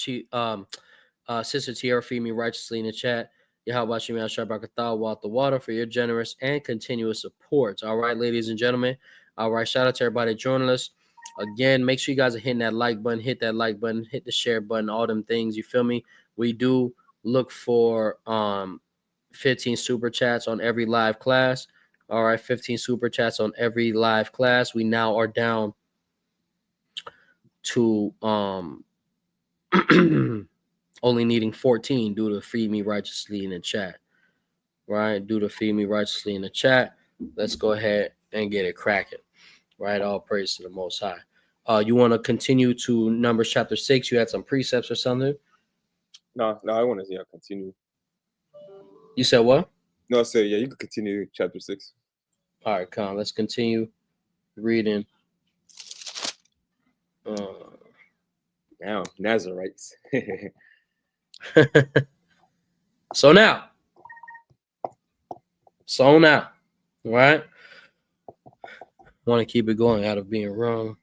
Sister T.R.A.P feed me righteously in the chat. Walk the water for your generous and continuous support. All right, ladies and gentlemen. All right, shout out to everybody joining us. Again, make sure you guys are hitting that like button, hit that like button, hit the share button, all them things. You feel me? We do look for 15 super chats on every live class. All right, 15 super chats on every live class. We now are down to only needing 14 due to feed me righteously in the chat. Right? Due to feed me righteously in the chat. Let's go ahead and get it cracking. Right? All praise to the Most High. You want to continue to Numbers chapter 6? You had some precepts or something? No, I want to continue. You said what? No, I said, yeah, you can continue chapter 6. All right, come on. Let's continue reading. Now, Nazarites. So now, right? Want to keep it going out of being wrong.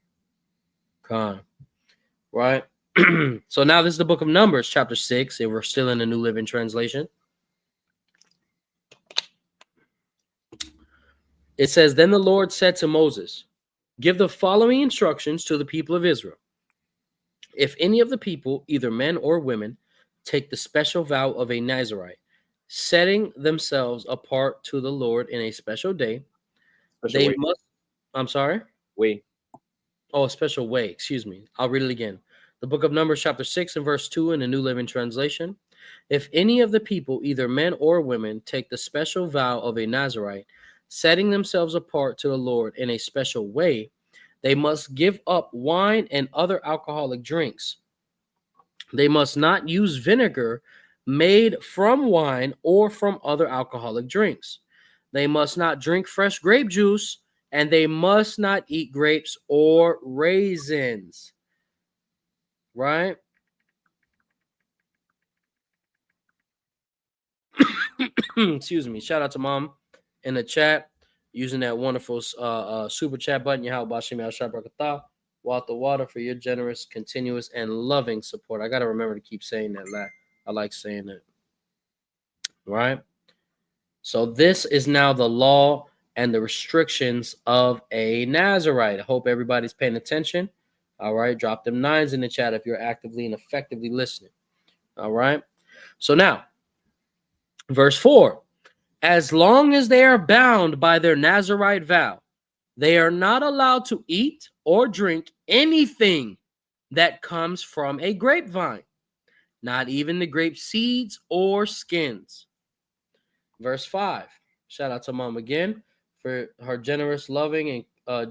Con, right? So now this is the book of Numbers, chapter 6, and we're still in the New Living Translation. It says, Then the Lord said to Moses, give the following instructions to the people of Israel. If any of the people, either men or women, take the special vow of a Nazarite, setting themselves apart to the Lord in a special day, they must, I'm sorry? Way. Oh, a special way, excuse me. I'll read it again. The book of Numbers, chapter 6 and verse 2 in the New Living Translation. If any of the people, either men or women, take the special vow of a Nazarite, setting themselves apart to the Lord in a special way, they must give up wine and other alcoholic drinks. They must not use vinegar made from wine or from other alcoholic drinks. They must not drink fresh grape juice, and they must not eat grapes or raisins. Right? Excuse me. Shout out to Mom in the chat using that wonderful super chat button. Walk the water for your generous, continuous, and loving support. I got to remember to keep saying that. I like saying it. Right? So this is now the law and the restrictions of a Nazarite. I hope everybody's paying attention. All right. Drop them 9s in the chat if you're actively and effectively listening. All right. So now, verse 4. As long as they are bound by their Nazarite vow, they are not allowed to eat or drink anything that comes from a grapevine, not even the grape seeds or skins. Verse 5. Shout out to Mom again for her generous, loving, and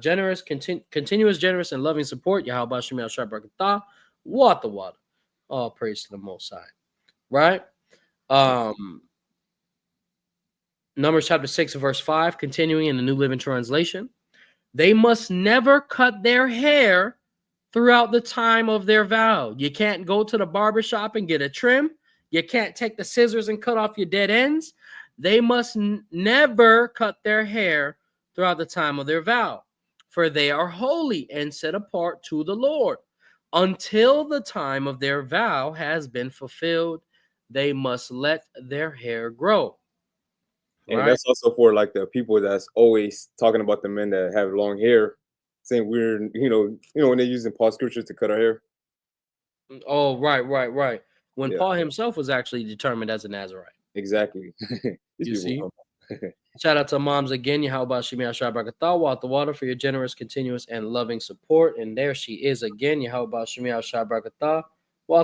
continuous, generous, and loving support. What the water. All praise to the Most High. Right? Numbers chapter 6, verse 5, continuing in the New Living Translation. They must never cut their hair throughout the time of their vow. You can't go to the barbershop and get a trim. You can't take the scissors and cut off your dead ends. They must never cut their hair throughout the time of their vow, for they are holy and set apart to the Lord. Until the time of their vow has been fulfilled, they must let their hair grow. And that's also for like the people that's always talking about the men that have long hair, saying we're, when they're using Paul scriptures to cut our hair. Oh, right. When Paul himself was actually determined as a Nazarite. Exactly. You see? Shout out to Moms again. Walk the water for your generous, continuous, and loving support. And there she is again. Walk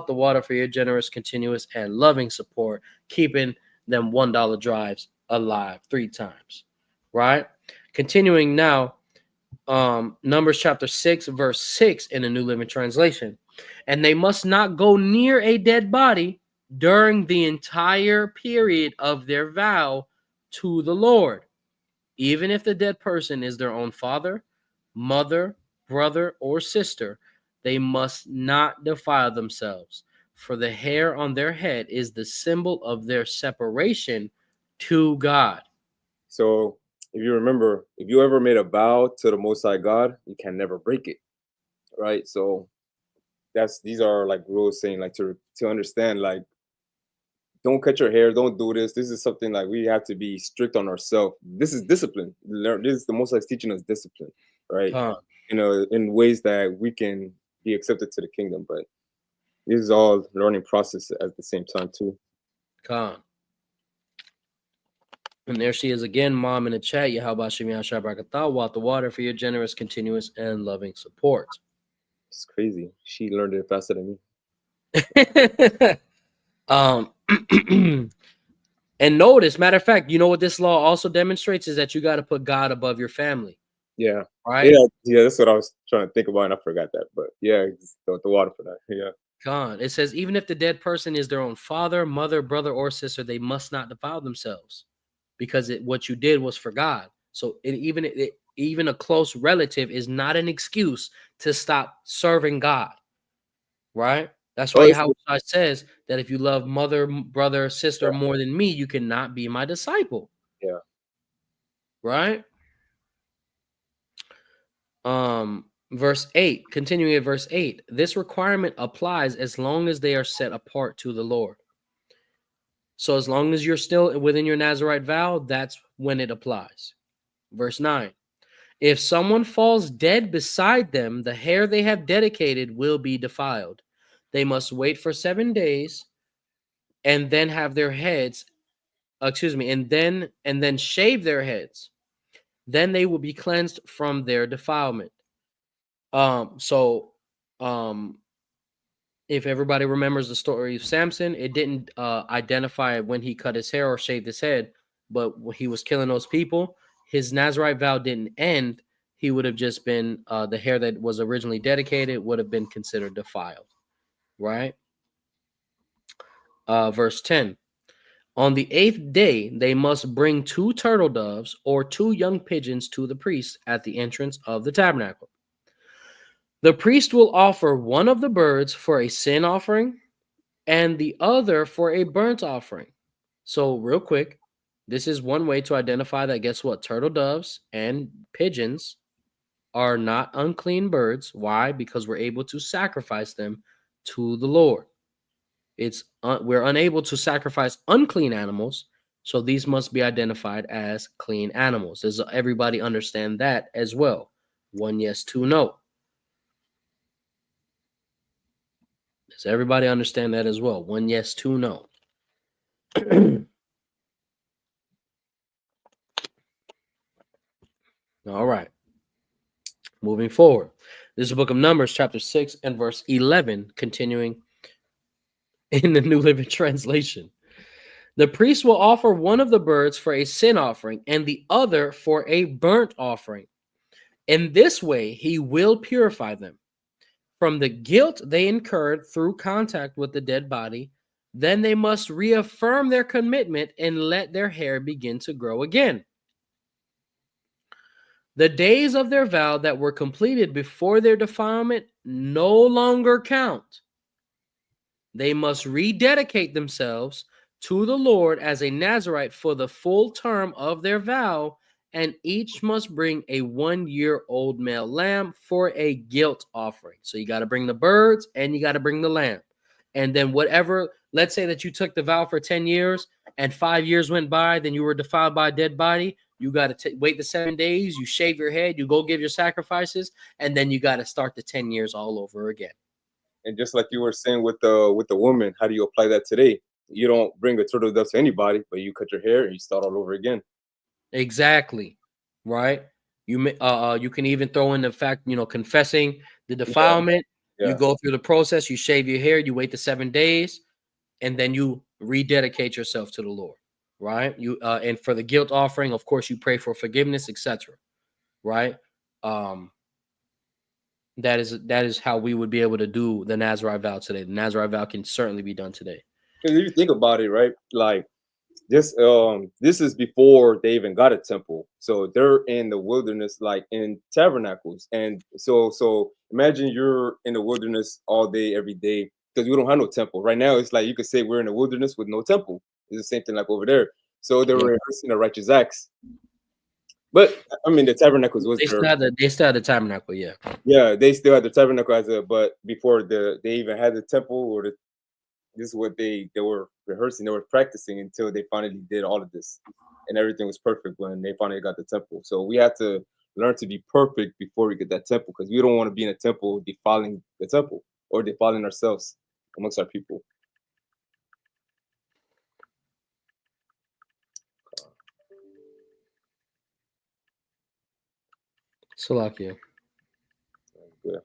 the water for your generous, continuous, and loving support, keeping them $1 drives alive 3 times. Right? Continuing now, Numbers chapter 6, verse 6 in the New Living Translation. And they must not go near a dead body during the entire period of their vow to the Lord, even if the dead person is their own father, mother, brother, or sister. they must not defile themselves, for the hair on their head is the symbol of their separation to God. So if you remember, if you ever made a vow to the Most High God, you can never break it, right? So these are like rules saying like to understand like don't cut your hair, don't do this. This is something like we have to be strict on ourselves. This is discipline. This is the Most High teaching us discipline, right? In ways that we can be accepted to the kingdom. But this is all learning process at the same time too. And there she is again, Mom, in the chat. Yahawanathan Walk the water for your generous, continuous, and loving support. It's crazy. She learned it faster than me. And notice, matter of fact, you know what this law also demonstrates is that you got to put God above your family. Yeah. Right. Yeah. That's what I was trying to think about, and I forgot that. But yeah, the water for that. Yeah. God, it says even if the dead person is their own father, mother, brother, or sister, they must not defile themselves, because what you did was for God. So even a close relative is not an excuse to stop serving God. Right. That's why Yahawanathan says that if you love mother, brother, sister more than me, you cannot be my disciple. Yeah. Right. Verse 8, continuing at verse 8, this requirement applies as long as they are set apart to the Lord. So as long as you're still within your Nazirite vow, that's when it applies. Verse 9, if someone falls dead beside them, the hair they have dedicated will be defiled. They must wait for 7 days and then have their heads, and then shave their heads. Then they will be cleansed from their defilement. If everybody remembers the story of Samson, it didn't identify when he cut his hair or shaved his head, but when he was killing those people, his Nazirite vow didn't end. He would have just been the hair that was originally dedicated would have been considered defiled, right? Verse 10. On the 8th day, they must bring 2 turtle doves or 2 young pigeons to the priest at the entrance of the tabernacle. The priest will offer one of the birds for a sin offering and the other for a burnt offering. So real quick, this is one way to identify that, guess what? Turtle doves and pigeons are not unclean birds. Why? Because we're able to sacrifice them to the Lord. We're unable to sacrifice unclean animals, so these must be identified as clean animals. Does everybody understand that as well? 1 yes, 2 no. Does everybody understand that as well? 1 yes, 2 no. All right. Moving forward. This is the book of Numbers, chapter 6 and verse 11, continuing in the New Living Translation. The priest will offer one of the birds for a sin offering and the other for a burnt offering. In this way, he will purify them from the guilt they incurred through contact with the dead body. Then they must reaffirm their commitment and let their hair begin to grow again. The days of their vow that were completed before their defilement no longer count. They must rededicate themselves to the Lord as a Nazirite for the full term of their vow, and each must bring a 1-year-old male lamb for a guilt offering. So you got to bring the birds and you got to bring the lamb. And then whatever, let's say that you took the vow for 10 years and 5 years went by, then you were defiled by a dead body. You got to wait the 7 days, you shave your head, you go give your sacrifices, and then you got to start the 10 years all over again. And just like you were saying with the woman, how do you apply that today? You don't bring a turtle dove to anybody, but you cut your hair and you start all over again. Exactly. Right. You can even throw in the fact, confessing the defilement. Yeah. You go through the process, you shave your hair, you wait the 7 days, and then you rededicate yourself to the Lord. Right. And for the guilt offering, of course, you pray for forgiveness, etc. Right. That is how we would be able to do the Nazirite vow today. The Nazirite vow can certainly be done today. Because if you think about it, right, like This is before they even got a temple. So they're in the wilderness, like in tabernacles. And so imagine you're in the wilderness all day, every day, because we don't have no temple. Right now, it's like you could say we're in the wilderness with no temple. It's the same thing like over there. So they were rehearsing the righteous acts. But I mean, the tabernacles was there. They still had the tabernacle, yeah. Yeah, they still had the tabernacle as a, but before they even had the temple or this is what they were rehearsing, they were practicing until they finally did all of this, and everything was perfect when they finally got the temple. So we had to learn to be perfect before we get that temple, because we don't want to be in a temple defiling the temple or defiling ourselves amongst our people. Salakia. Yeah.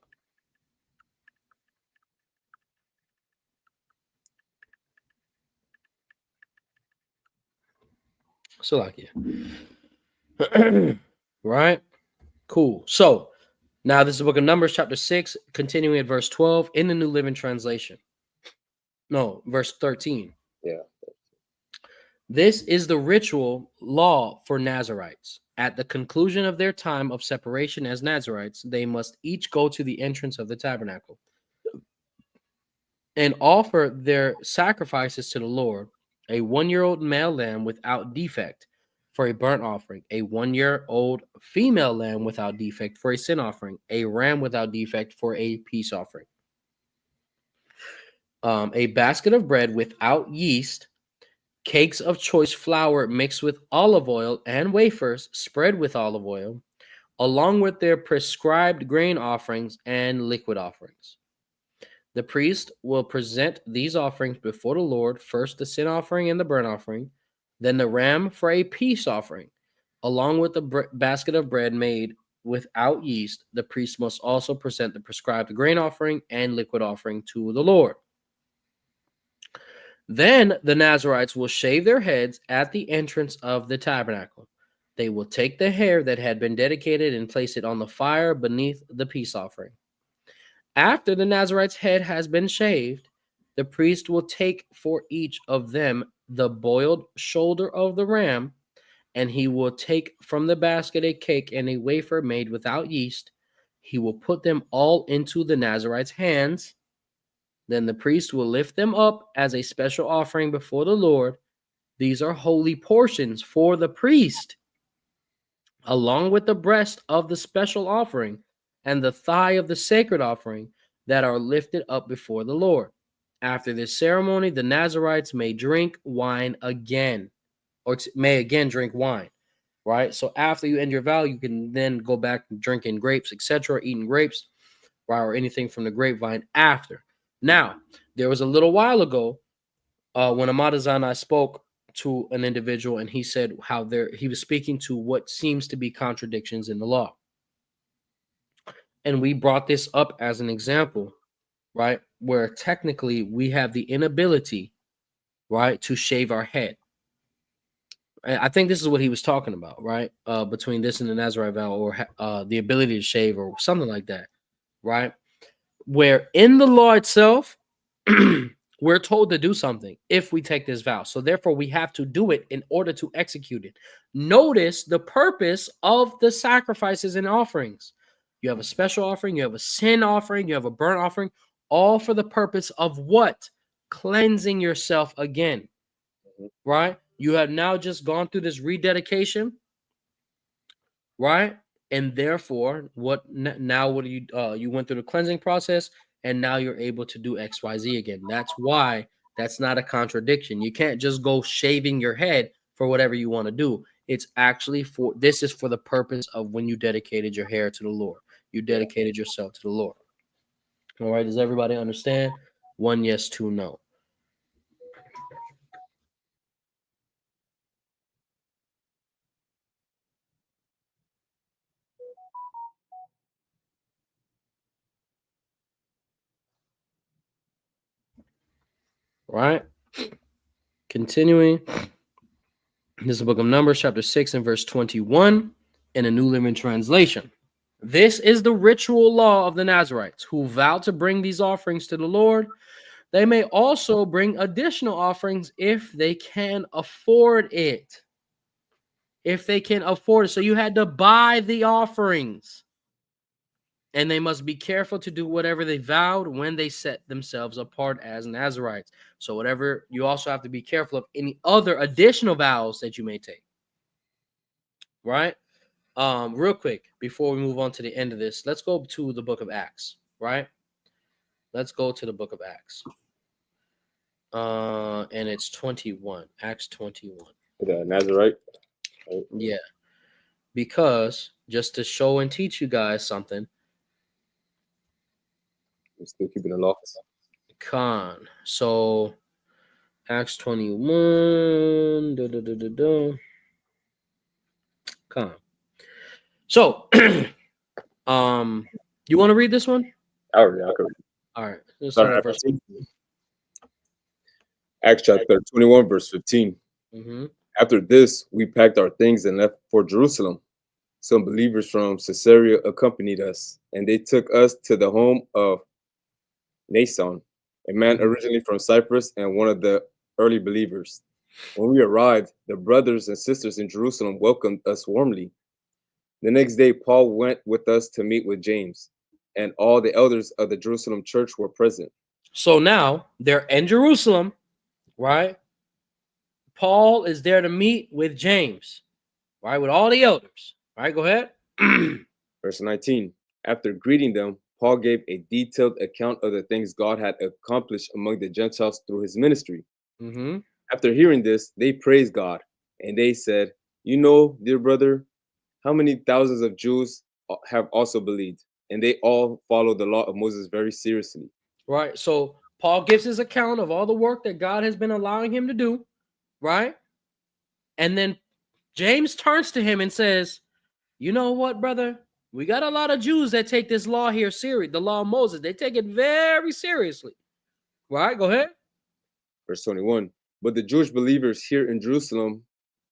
Salakia. Right? Cool. So now this is the book of Numbers, chapter 6, continuing at verse 12 in the New Living Translation. No, verse 13. Yeah. This is the ritual law for Nazarites. At the conclusion of their time of separation as Nazarites, they must each go to the entrance of the tabernacle and offer their sacrifices to the Lord, a 1-year-old male lamb without defect for a burnt offering, a 1-year-old female lamb without defect for a sin offering, a ram without defect for a peace offering, a basket of bread without yeast, cakes of choice flour mixed with olive oil and wafers spread with olive oil, along with their prescribed grain offerings and liquid offerings. The priest will present these offerings before the Lord, first the sin offering and the burnt offering, then the ram for a peace offering, along with the basket of bread made without yeast. The priest must also present the prescribed grain offering and liquid offering to the Lord. Then the Nazarites will shave their heads at the entrance of the tabernacle. They will take the hair that had been dedicated and place it on the fire beneath the peace offering. After the Nazarite's head has been shaved, the priest will take for each of them the boiled shoulder of the ram, and he will take from the basket a cake and a wafer made without yeast. He will put them all into the Nazarite's hands. Then the priest will lift them up as a special offering before the Lord. These are holy portions for the priest, along with the breast of the special offering and the thigh of the sacred offering that are lifted up before the Lord. After this ceremony, the Nazarites may drink wine again, or may again drink wine, right? So after you end your vow, you can then go back to drinking grapes, etc., eating grapes, right, or anything from the grapevine after. Now, there was a little while ago when Ahmataza and I spoke to an individual, and he said how he was speaking to what seems to be contradictions in the law. And we brought this up as an example, right, where technically we have the inability, right, to shave our head. And I think this is what he was talking about, right, between this and the Nazarite vow, or the ability to shave or something like that, right, where in the law itself, we're told to do something if we take this vow. So therefore, we have to do it in order to execute it. Notice the purpose of the sacrifices and offerings. You have a special offering, you have a sin offering, you have a burnt offering, all for the purpose of what? Cleansing yourself again, right? You have now just gone through this rededication, right? And therefore, what do you went through the cleansing process, and now you're able to do XYZ again. That's why that's not a contradiction. You can't just go shaving your head for whatever you want to do. It's actually this is for the purpose of when you dedicated your hair to the Lord. You dedicated yourself to the Lord. All right. Does everybody understand? 1 yes, 2 no. Right. Continuing. This is the book of Numbers, chapter 6 and verse 21 in a New Living Translation. This is the ritual law of the Nazarites who vow to bring these offerings to the Lord. They may also bring additional offerings if they can afford it. If they can afford it. So you had to buy the offerings. And they must be careful to do whatever they vowed when they set themselves apart as Nazarites. So whatever, you also have to be careful of any other additional vows that you may take. Right? Real quick, before we move on to the end of this, let's go to the book of Acts, right? Let's go to the book of Acts. And it's 21, Acts 21. The Nazarite. Yeah. Because just to show and teach you guys something. We're still keeping the law. Con. So Acts 21. Con. So you want to read this one? I can read. All right. Let's start at verse 15. Acts chapter 21, verse 15. Mm-hmm. After this, we packed our things and left for Jerusalem. Some believers from Caesarea accompanied us, and they took us to the home of Nason, a man originally from Cyprus and one of the early believers. When we arrived, the brothers and sisters in Jerusalem welcomed us warmly. The next day, Paul went with us to meet with James, and all the elders of the Jerusalem church were present. So now they're in Jerusalem, right? Paul is there to meet with James, right? With all the elders. All right, go ahead. Verse 19. After greeting them, Paul gave a detailed account of the things God had accomplished among the Gentiles through his ministry. Mm-hmm. After hearing this, they praised God, and they said, "You know, dear brother, how many thousands of Jews have also believed, and they all follow the law of Moses very seriously." Right. So Paul gives his account of all the work that God has been allowing him to do, right? And then James turns to him and says, "You know what, brother? We got a lot of Jews that take this law here serious, the law of Moses. They take it very seriously." Right? Go ahead. Verse 21. But the Jewish believers here in Jerusalem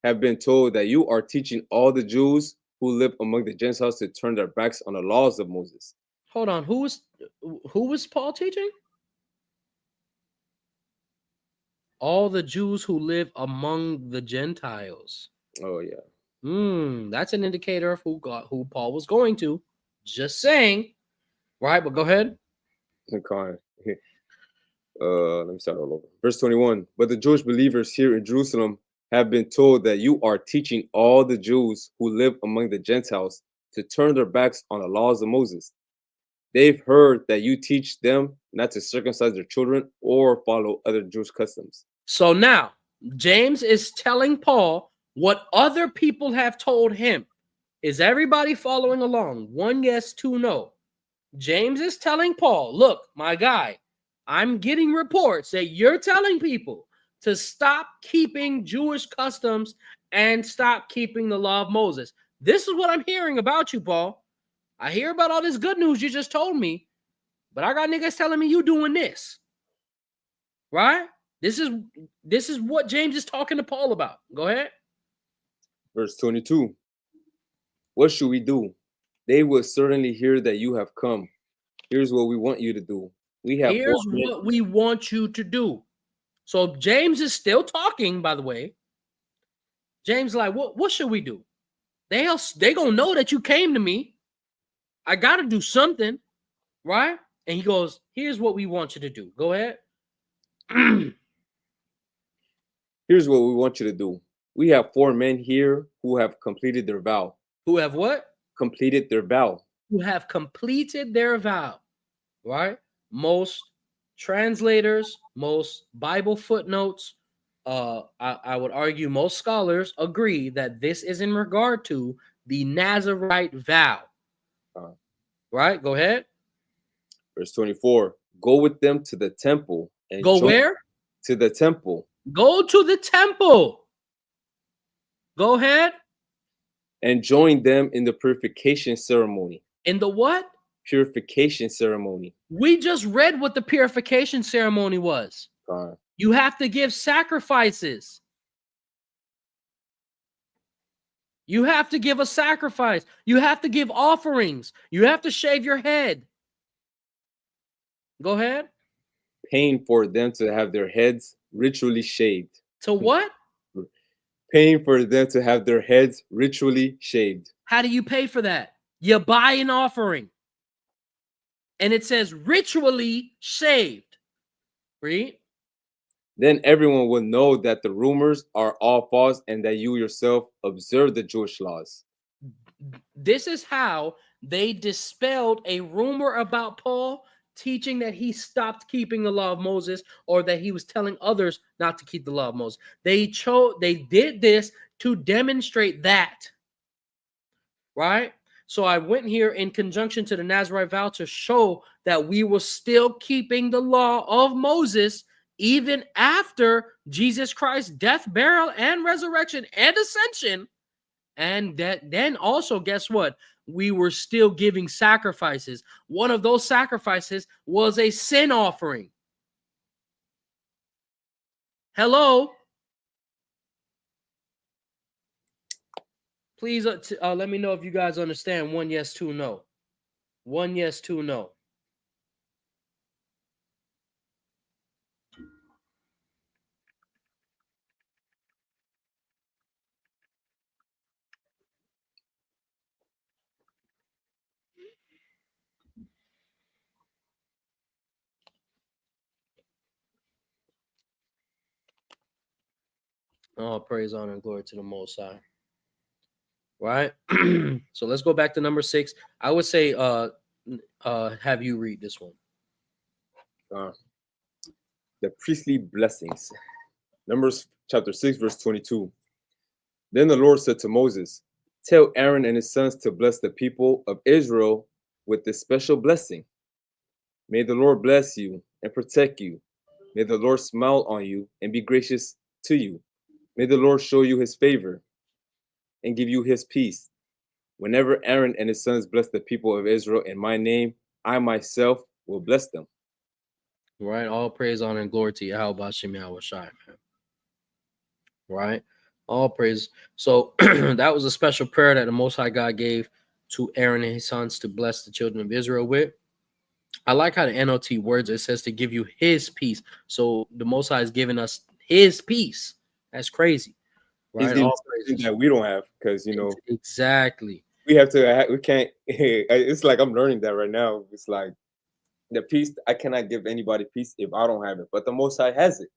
have been told that you are teaching all the Jews who live among the Gentiles to turn their backs on the laws of Moses. Hold on. Who was Paul teaching? All the Jews who live among the Gentiles. Oh, yeah. That's an indicator of who Paul was going to. Just saying. Right, but go ahead. Let me start all over. Verse 21. But the Jewish believers here in Jerusalem have been told that you are teaching all the Jews who live among the Gentiles to turn their backs on the laws of Moses. They've heard that you teach them not to circumcise their children or follow other Jewish customs. So now, James is telling Paul what other people have told him. Is everybody following along? 1 yes, 2 no. James is telling Paul, look, my guy, I'm getting reports that you're telling people to stop keeping Jewish customs and stop keeping the law of Moses. This is what I'm hearing about you, Paul. I hear about all this good news you just told me, but I got niggas telling me you doing this. Right? This is what James is talking to Paul about. Go ahead. Verse 22. What should we do? They will certainly hear that you have come. Here's what we want you to do. Here's what we want you to do. So James is still talking, by the way. James like, what should we do? They gonna know that you came to me. I gotta do something, right? And he goes, here's what we want you to do. Go ahead. Here's what we want you to do. We have 4 men here who have completed their vow. Who have what? Completed their vow. Who have completed their vow, right? Most translators, most Bible footnotes, I would argue most scholars agree that this is in regard to the Nazarite vow. Right? Go ahead. Verse 24. Go with them to the temple. And go where? To the temple. Go to the temple. Go ahead. And join them in the purification ceremony. In the what? Purification ceremony. We just read what the purification ceremony was. You have to give sacrifices. You have to give a sacrifice. You have to give offerings. You have to shave your head. Go ahead. paying for them to have their heads ritually shaved. To what? Paying for them to have their heads ritually shaved. How do you pay for that? You buy an offering. And it says ritually shaved. Read. Then everyone will know that the rumors are all false and that you yourself observe the Jewish laws. This is how they dispelled a rumor about Paul teaching that he stopped keeping the law of Moses, or that he was telling others not to keep the law of Moses. They did this to demonstrate that. Right? So I went here in conjunction to the Nazarite vow to show that we were still keeping the law of Moses even after Jesus Christ's death, burial, and resurrection and ascension. And that then also, guess what? We were still giving sacrifices. One of those sacrifices was a sin offering. Hello? Please let me know if you guys understand. 1 yes, 2 no. 1 yes, 2 no. Oh, praise, honor, and glory to the Most High. Right? So let's go back to number 6. I would say have you read this one. The priestly blessings. Numbers chapter 6, verse 22. Then the Lord said to Moses, tell Aaron and his sons to bless the people of Israel with this special blessing. May the Lord bless you and protect you. May the Lord smile on you and be gracious to you. May the Lord show you his favor and give you his peace. Whenever Aaron and his sons bless the people of Israel in my name, I myself will bless them. Right? All praise, honor, and glory to Yahawanathan, man. Right? All praise. So that was a special prayer that the Most High God gave to Aaron and his sons to bless the children of Israel with. I like how the NLT words it says to give you his peace. So the Most High is giving us his peace. That's crazy. Right? He's All something that we don't have because, you know, exactly. We have to, we can't, it's like I'm learning that right now. It's like the peace, I cannot give anybody peace if I don't have it, but the Most High has it.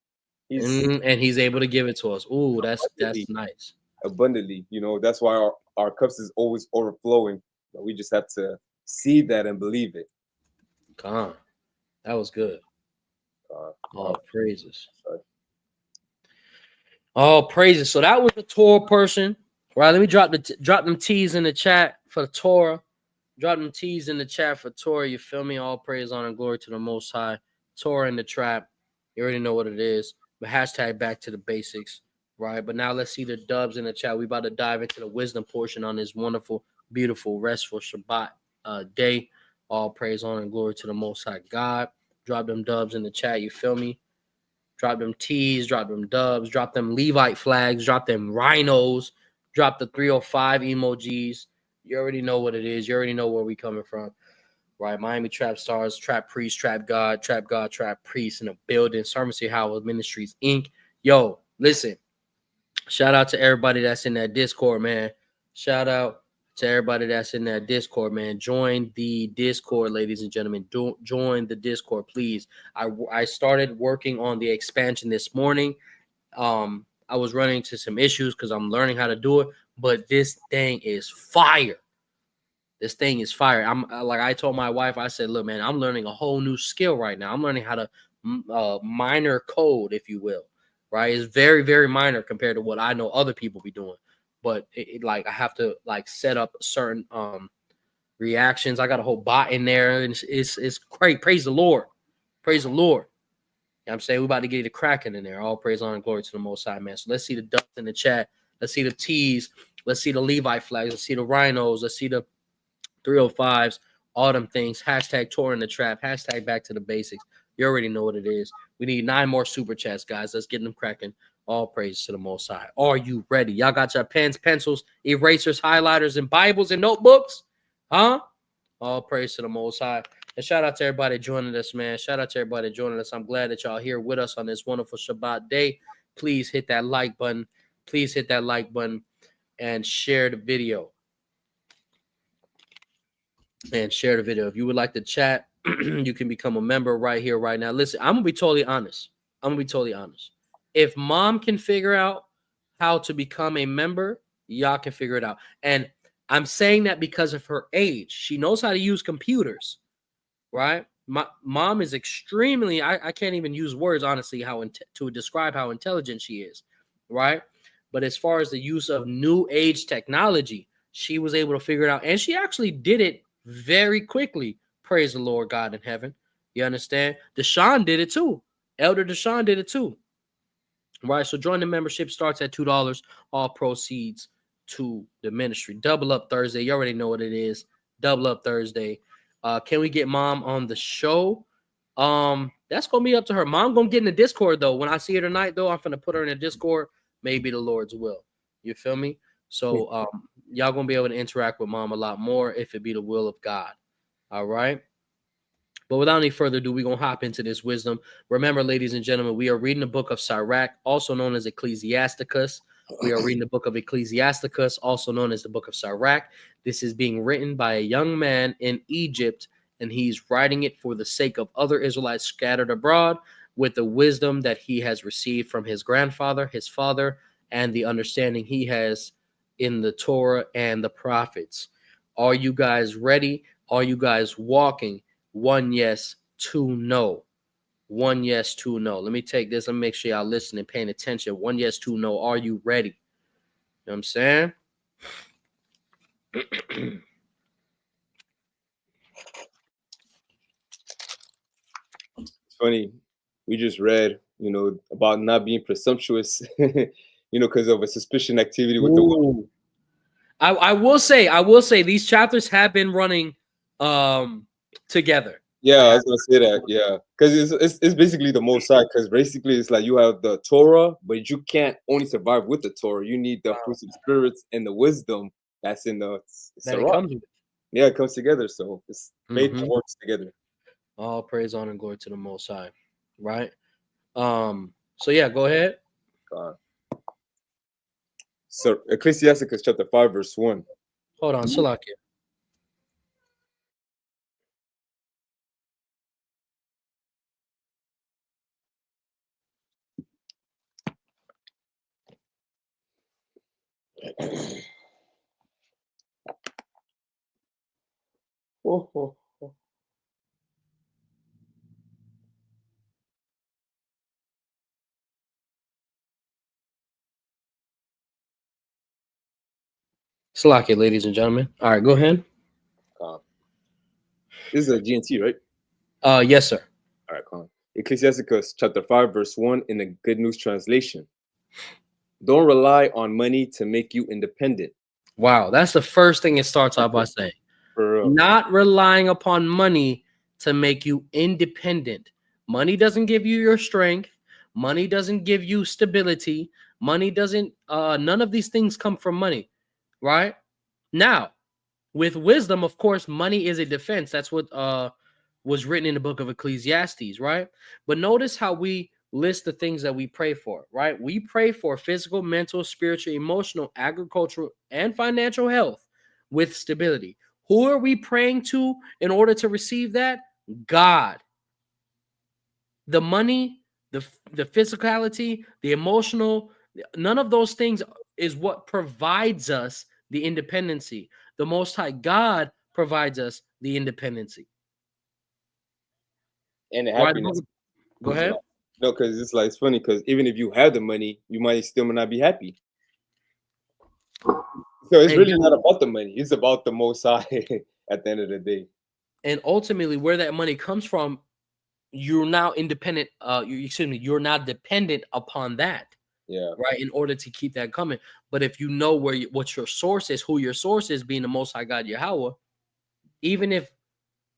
And he's able to give it to us. Ooh, that's nice. Abundantly, you know, that's why our cups is always overflowing. But we just have to see that and believe it. Come on. That was good. All praises. Sorry. All praises. So that was the Torah person. Right, let me drop them T's in the chat for the Torah. Drop them T's in the chat for Torah. You feel me? All praise, honor, and glory to the Most High. Torah in the trap. You already know what it is. But hashtag back to the basics. Right. But now let's see the dubs in the chat. We about to dive into the wisdom portion on this wonderful, beautiful, restful Shabbat day. All praise, honor, and glory to the Most High God. Drop them dubs in the chat. You feel me? Drop them T's, drop them dubs, drop them Levite flags, drop them rhinos, drop the 305 emojis. You already know what it is. You already know where we coming from. Right? Miami Trap Stars, Trap Priest, Trap God, Trap Priest in the building. Pharmacy Howard Ministries, Inc. Yo, listen. Shout out to everybody that's in that Discord, man. Shout out to everybody that's in that Discord, man. Join the Discord, ladies and gentlemen. Join the Discord, please. I started working on the expansion this morning. I was running into some issues because I'm learning how to do it, but this thing is fire. This thing is fire. I told my wife, I said, look, man, I'm learning a whole new skill right now. I'm learning how to minor code, if you will. Right? It's very, very minor compared to what I know other people be doing. But I have to set up certain reactions. I got a whole bot in there, and it's great. Praise the Lord. Praise the Lord. You know what I'm saying? We're about to get it cracking in there. All praise, honor, and glory to the Most High, man. So let's see the dubs in the chat. Let's see the T's. Let's see the Levite flags. Let's see the rhinos. Let's see the 305s. All them things. Hashtag Torah in the trap. Hashtag back to the basics. You already know what it is. We need 9 more super chats, guys. Let's get them cracking. All praise to the Most High. Are you ready? Y'all got your pens, pencils, erasers, highlighters, and Bibles and notebooks? Huh? All praise to the Most High. And shout out to everybody joining us, man. Shout out to everybody joining us. I'm glad that y'all here with us on this wonderful Shabbat day. Please hit that like button. Please hit that like button and share the video. And share the video. If you would like to chat, you can become a member right here, right now. Listen, I'm gonna be totally honest. If mom can figure out how to become a member, y'all can figure it out. And I'm saying that because of her age. She knows how to use computers, right? My mom is extremely, I can't even use words, honestly, to describe how intelligent she is, right? But as far as the use of new age technology, she was able to figure it out. And she actually did it very quickly. Praise the Lord God in heaven. You understand? Deshaun did it too. Elder Deshaun did it too. Right. So join the membership, starts at $2. All proceeds to the ministry. Double Up Thursday. You already know what it is. Double Up Thursday. Can we get mom on the show? That's gonna be up to her. Mom gonna get in the Discord though. When I see her tonight, though, I'm gonna put her in the Discord. Maybe the Lord's will. You feel me? So y'all gonna be able to interact with mom a lot more if it be the will of God. All right. But without any further ado, we're going to hop into this wisdom. Remember, ladies and gentlemen, we are reading the book of Sirach, also known as Ecclesiasticus. We are reading the book of Ecclesiasticus, also known as the book of Sirach. This is being written by a young man in Egypt, and he's writing it for the sake of other Israelites scattered abroad with the wisdom that he has received from his grandfather, his father, and the understanding he has in the Torah and the prophets. Are you guys ready? Are you guys walking? 1 yes, 2 no. 1 yes, 2 no. Let me take this. Let me make sure y'all listening, paying attention. 1 yes, 2 no. Are you ready? You know what I'm saying? It's funny. We just read, about not being presumptuous, because of a suspicion activity with the woman. I will say these chapters have been running together. Yeah, I was gonna say that. Yeah, because it's basically the most side. Because basically, it's like you have the Torah, but you can't only survive with the Torah. You need the fruits of spirits and the wisdom that's in the that it comes with. Yeah, it comes together. So it's faith works together. All praise, honor, and glory to the Most High. Right. So yeah, go ahead. So Ecclesiasticus chapter 5, verse 1. Hold on, Salakia. Oh. Salakia, ladies and gentlemen. All right, go ahead. This is a GNT, right? Yes, sir. All right, come on. Ecclesiasticus chapter 5, verse 1 in the Good News Translation. Don't rely on money to make you independent. Wow, that's the first thing it starts off by saying. Not relying upon money to make you independent. Money doesn't give you your strength. Money doesn't give you stability. Money doesn't, none of these things come from money, right? Now, with wisdom, of course, money is a defense. That's what was written in the book of Ecclesiastes, right? But notice how we list the things that we pray for, right? We pray for physical, mental, spiritual, emotional, agricultural, and financial health with stability. Who are we praying to in order to receive that? God. The money, the physicality, the emotional, none of those things is what provides us the independency. The Most High God provides us the independency. And the happiness. Go ahead. No, because it's funny because even if you have the money, you might still not be happy. So it's really not about the money. It's about the Most High at the end of the day. And ultimately, where that money comes from, you're now independent. You're not dependent upon that. Yeah. Right. In order to keep that coming. But if you know what your source is, who your source is, being the Most High God Yahweh, even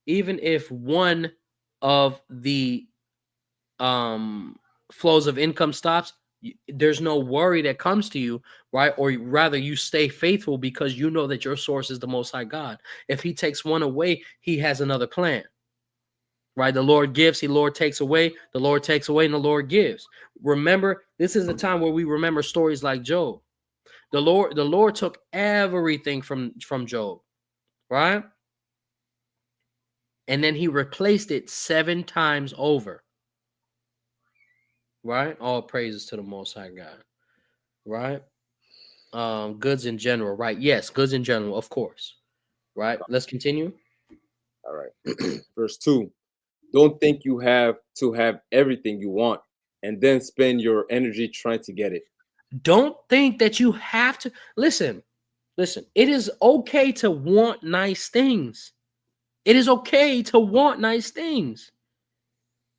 if one of the flows of income stops, there's no worry that comes to you, right? Or rather, you stay faithful because you know that your source is the Most High God. If he takes one away, he has another plan. right? The Lord gives, the Lord takes away, the Lord takes away, and the Lord gives. Remember, this is the time where we remember stories like Job. The Lord took everything from Job, right? And then he replaced it 7 times over. Right? All praises to the Most High God. Right? Goods in general, right? Yes, goods in general, of course. Right? Let's continue. All right. Verse 2. Don't think you have to have everything you want and then spend your energy trying to get it. Don't think that you have to listen. It is okay to want nice things. It is okay to want nice things.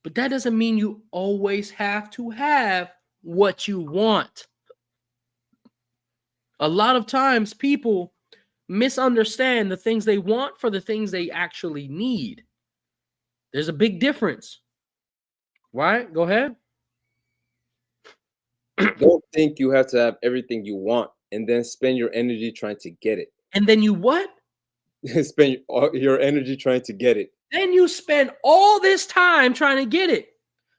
But that doesn't mean you always have to have what you want. A lot of times people misunderstand the things they want for the things they actually need. There's a big difference. Right? Go ahead. Don't think you have to have everything you want and then spend your energy trying to get it. And then you what? Spend your energy trying to get it. Then you spend all this time trying to get it.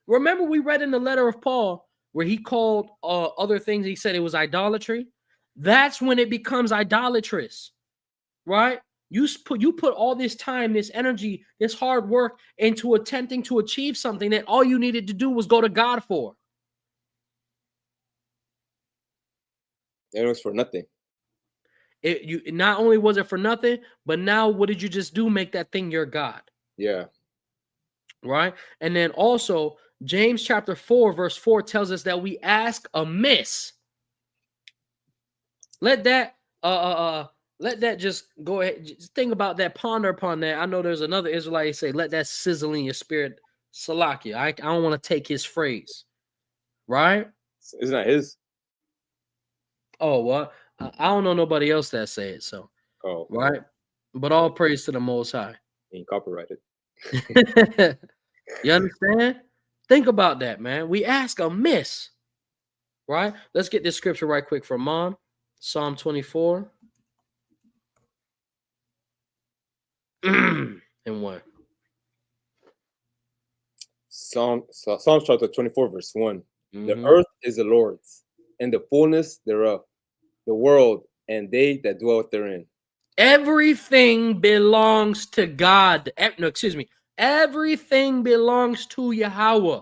Remember we read in the letter of Paul where he called other things, he said it was idolatry. That's when it becomes idolatrous, right? You put all this time, this energy, this hard work into attempting to achieve something that all you needed to do was go to God for. And it was for nothing. It not only was it for nothing, but now what did you just do? Make that thing your God. Yeah. Right? And then also James chapter 4 verse 4 tells us that we ask amiss. Let that just go ahead. Just think about that, ponder upon that. I know there's another Israelite say, let that sizzle in your spirit. Salakia. I don't want to take his phrase. Right? It's not his. Oh, what? I don't know nobody else that say it. So right. But all praise to the Most High. Ain't copyrighted. You understand? Think about that, man. We ask amiss. Right? Let's get this scripture right quick from Mom. Psalm 24. And what? Psalms chapter 24, verse 1. The earth is the Lord's, and the fullness thereof, the world, and they that dwell therein. Everything belongs to God. No, excuse me. Everything belongs to Yahweh.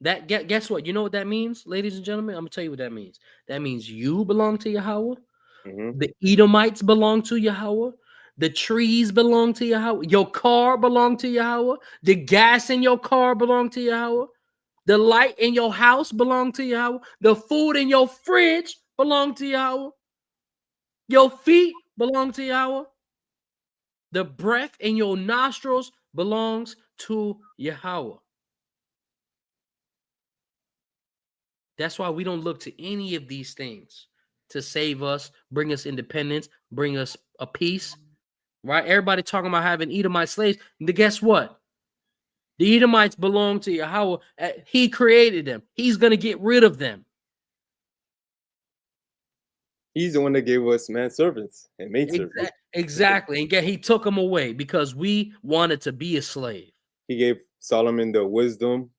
That guess what? You know what that means, ladies and gentlemen? I'm gonna tell you what that means. That means you belong to Yahweh. The Edomites belong to Yahweh. The trees belong to Yahweh. Your car belong to Yahweh. The gas in your car belong to Yahweh. The light in your house belong to Yahweh. The food in your fridge belong to Yahweh. Your feet belong to Yahweh. The breath in your nostrils belongs to Yahweh. That's why we don't look to any of these things to save us, bring us independence, bring us a peace, right? Everybody talking about having Edomite slaves. Guess what? The Edomites belong to Yahweh. He created them. He's going to get rid of them. He's the one that gave us manservants and maidservants. Exactly. And he took them away because we wanted to be a slave. He gave Solomon the wisdom,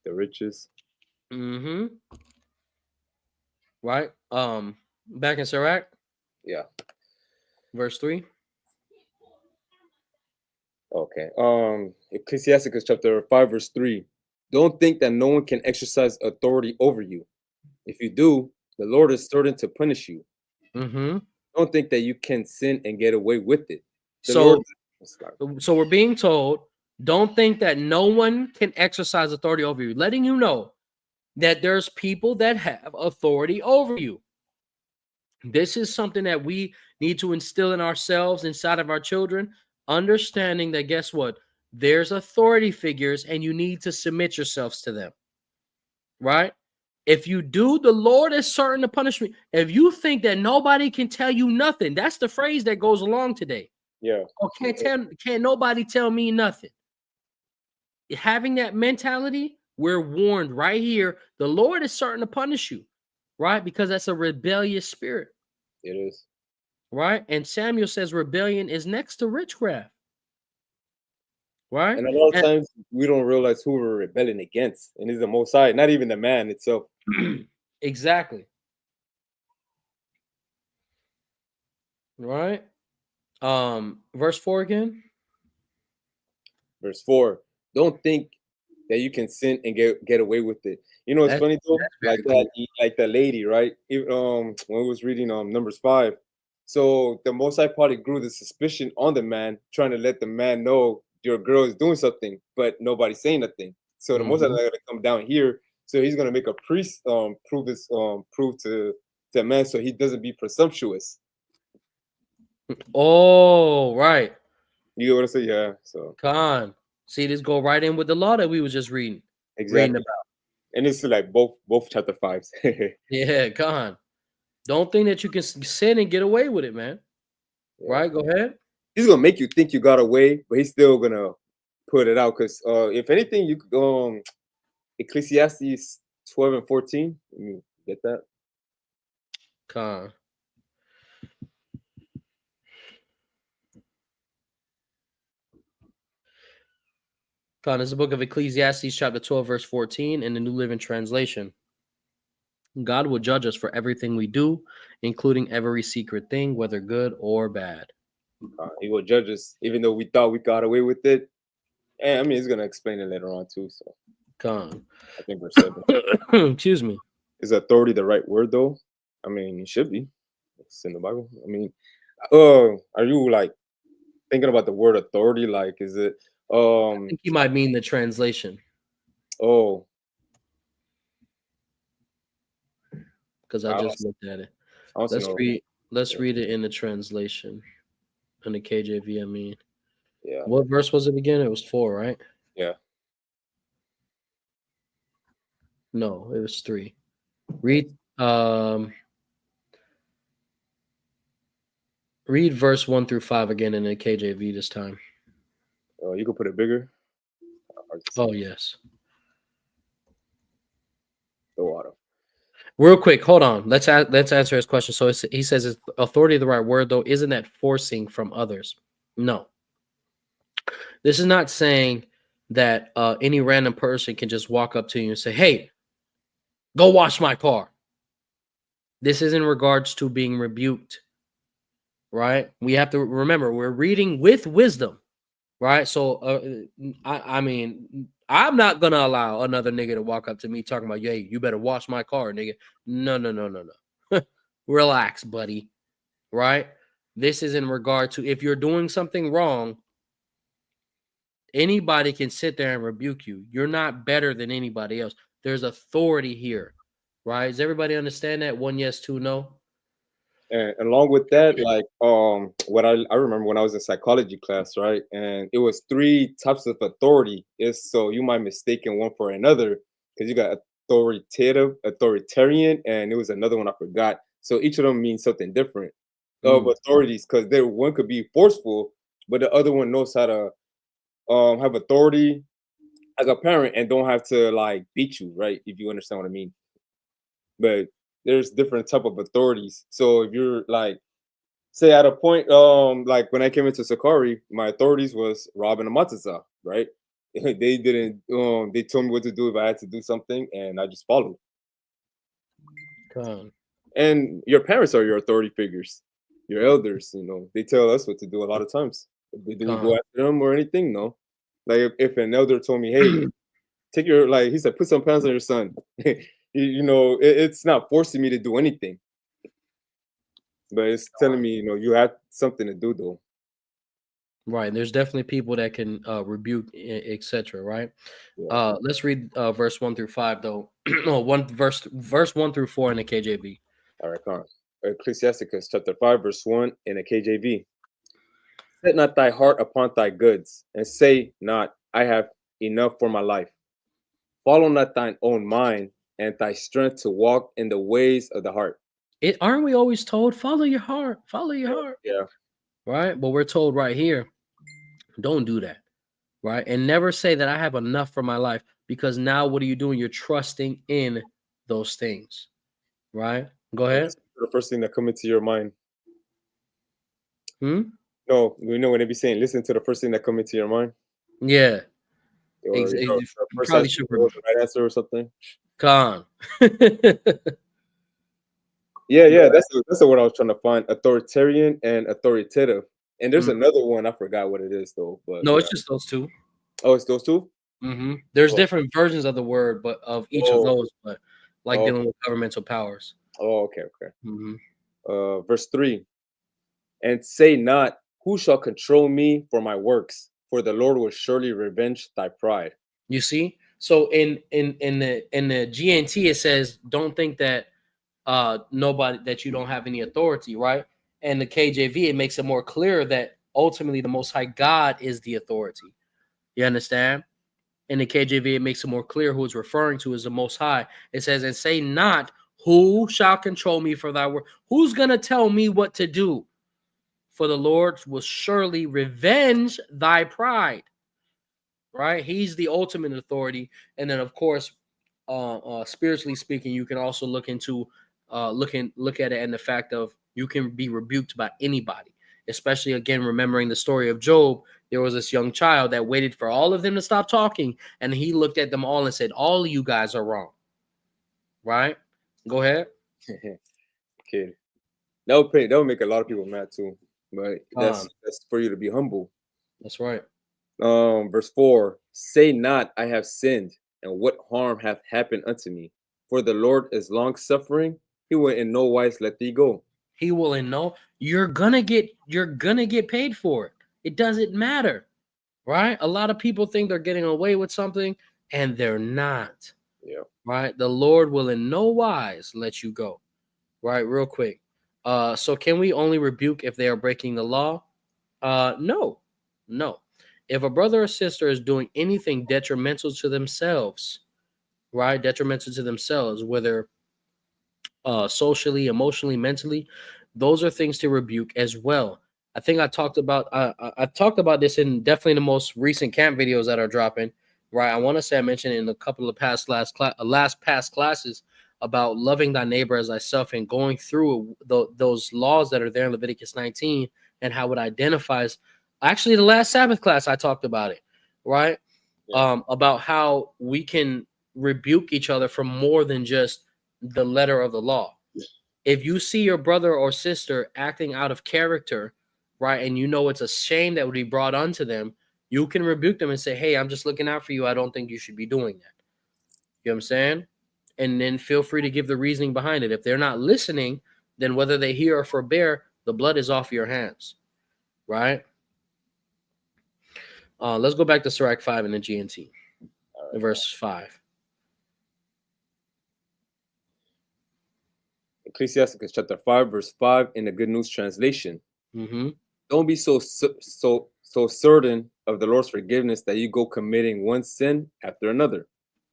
the riches. Right. Back in Sirach. Yeah. Verse 3. Okay. Ecclesiasticus chapter 5, verse 3. Don't think that no one can exercise authority over you. If you do, the Lord is certain to punish you. Don't think that you can sin and get away with it. So we're being told, don't think that no one can exercise authority over you, letting you know that there's people that have authority over you. This is something that we need to instill in ourselves, inside of our children, understanding that, guess what? There's authority figures and you need to submit yourselves to them, right? If you do, the Lord is certain to punish me. If you think that nobody can tell you nothing, that's the phrase that goes along today. Yeah. Oh, can't nobody tell me nothing. Having that mentality, we're warned right here. The Lord is certain to punish you, right? Because that's a rebellious spirit. It is. right? And Samuel says rebellion is next to witchcraft, right? And a lot of And times we don't realize who we're rebelling against, and it's the Most High, not even the man itself. exactly, right? Verse 4 again. Verse 4. Don't think that you can sin and get away with it. You know, it's That's funny though, very like cool. that lady, right? When we was reading Numbers 5. So the Most High probably grew the suspicion on the man, trying to let the man know your girl is doing something, but nobody's saying nothing. So the Most High is Mhm. gonna come down here. So he's gonna make a priest prove to the man so he doesn't be presumptuous. Oh, right. You get what I say? Yeah. So Con. See, this go right in with the law that we was just reading exactly. about. And it's like both chapter 5s. Yeah, con. Don't think that you can sin and get away with it, man. Yeah. Right? Go ahead. He's gonna make you think you got away, but he's still gonna put it out. Because if anything, you could Ecclesiastes 12 and 14. Let me get that. Con. Con is the book of Ecclesiastes, chapter 12, verse 14, in the New Living Translation. God will judge us for everything we do, including every secret thing, whether good or bad. He will judge us, even though we thought we got away with it. And I mean, he's gonna explain it later on too. So Con. I think verse 7. Excuse me. Is authority the right word though? I mean, it should be. It's in the Bible. I mean, are you like thinking about the word authority? Like, is it I think he might mean the translation oh because I I just don't, looked at it. I don't Let's know. read. Let's Yeah. read it in the translation, in the KJV. I mean, Yeah. what verse was it again? It was 4, right? Yeah. No, it was 3. Read. Read verse 1 through 5 again in the KJV this time. You could put it bigger. Hard to see. Oh yes. The water. Real quick, hold on. Let's answer his question. So he says, "Is authority the right word though? Isn't that forcing from others?" No. This is not saying that any random person can just walk up to you and say, "Hey, go wash my car." This is in regards to being rebuked, right? We have to remember we're reading with wisdom, right? So, I mean, I'm not gonna allow another nigga to walk up to me talking about, "Hey, you better wash my car, nigga." No, no, no, no, no. Relax, buddy. Right? This is in regard to if you're doing something wrong, anybody can sit there and rebuke you. You're not better than anybody else. There's authority here, right? Does everybody understand that? 1 yes, 2 no. And along with that, like what I remember when I was in psychology class, right? And it was 3 types of authority. Is so you might mistaken one for another because you got authoritarian, and it was another one I forgot. So each of them means something different of Mm, authorities because there one could be forceful, but the other one knows how to have authority as a parent and don't have to like beat you, right? If you understand what I mean. But there's different type of authorities. So if you're like say at a point, like when I came into Sakari, my authorities was Rab and Ahmataza, right? They didn't they told me what to do if I had to do something and I just followed. come And your parents are your authority figures, your elders, they tell us what to do a lot of times. Do we go come after them or anything? No. Like if an elder told me, hey, take your like he said, put some pounds on your son. It's not forcing me to do anything, but it's telling me, you have something to do though. Right. There's definitely people that can rebuke, etc. Right. Yeah. Let's read verse 1 through 5 though. No, verse 1 through 4 in the KJV. All right, come on. Ecclesiasticus chapter 5, verse 1 in the KJV. Set not thy heart upon thy goods, and say not, I have enough for my life. Follow not thine own mind, and thy strength to walk in the ways of the heart. Aren't we always told follow your heart, follow your heart, Yeah. right? But we're told right here, don't do that, right? And never say that I have enough for my life because now what are you doing? You're trusting in those things, right? Go ahead. What's the first thing that come into your mind? No, you know when they be saying, listen to the first thing that come into your mind, Yeah. or You the first probably answer should was the right answer or something. con. Yeah, that's the word I was trying to find. Authoritarian and authoritative. And there's Mm. another one, I forgot what it is though. But No, yeah. it's just those two. Oh, it's those two? There's Oh, different versions of the word, but of each of oh, those, but like oh, dealing with governmental powers. oh, okay. Hmm Verse 3. And say not, who shall control me for my works? For the Lord will surely revenge thy pride. You see, so in the GNT it says, "Don't think that nobody that you don't have any authority," right? And the KJV it makes it more clear that ultimately the Most High God is the authority. You understand? In the KJV it makes it more clear who it's referring to as the Most High. It says, "And say not, who shall control me for thy work? Who's gonna tell me what to do? For the Lord will surely revenge thy pride." Right? He's the ultimate authority. And then, of course, spiritually speaking, you can also look into look at it and the fact of you can be rebuked by anybody. Especially again, remembering the story of Job, there was this young child that waited for all of them to stop talking, and he looked at them all and said, "All of you guys are wrong." Right? Go ahead. Kid. That would make a lot of people mad too. But that's Um, for you to be humble. that's right. Verse 4. Say not, I have sinned, and what harm hath happened unto me? For the Lord is long suffering, he will in no wise let thee go. He will and know you're gonna get paid for it. It doesn't matter. Right? A lot of people think they're getting away with something and they're not. Yeah. Right? The Lord will in no wise let you go. Right? Real quick. So can we only rebuke if they are breaking the law? No. No. If a brother or sister is doing anything detrimental to themselves, right? Detrimental to themselves, whether socially, emotionally, mentally, those are things to rebuke as well. I think I talked about this in definitely the most recent camp videos that are dropping. Right, I want to say I mentioned in a couple of last past classes about loving thy neighbor as thyself and going through those laws that are there in Leviticus 19 and how it identifies. Actually, the last Sabbath class I talked about it. Right, Yeah. about how we can rebuke each other for more than just the letter of the law. If you see your brother or sister acting out of character, right, and you know it's a shame that would be brought onto them, you can rebuke them and say, "Hey, I'm just looking out for you. I don't think you should be doing that." You know what I'm saying? And then feel free to give the reasoning behind it. If they're not listening, then whether they hear or forbear, the blood is off your hands, right? Let's go back to Sirach 5 in the GNT, All right. verse 5. Ecclesiasticus chapter 5, verse 5 in the Good News translation. Mm-hmm. Don't be so certain of the Lord's forgiveness that you go committing one sin after another.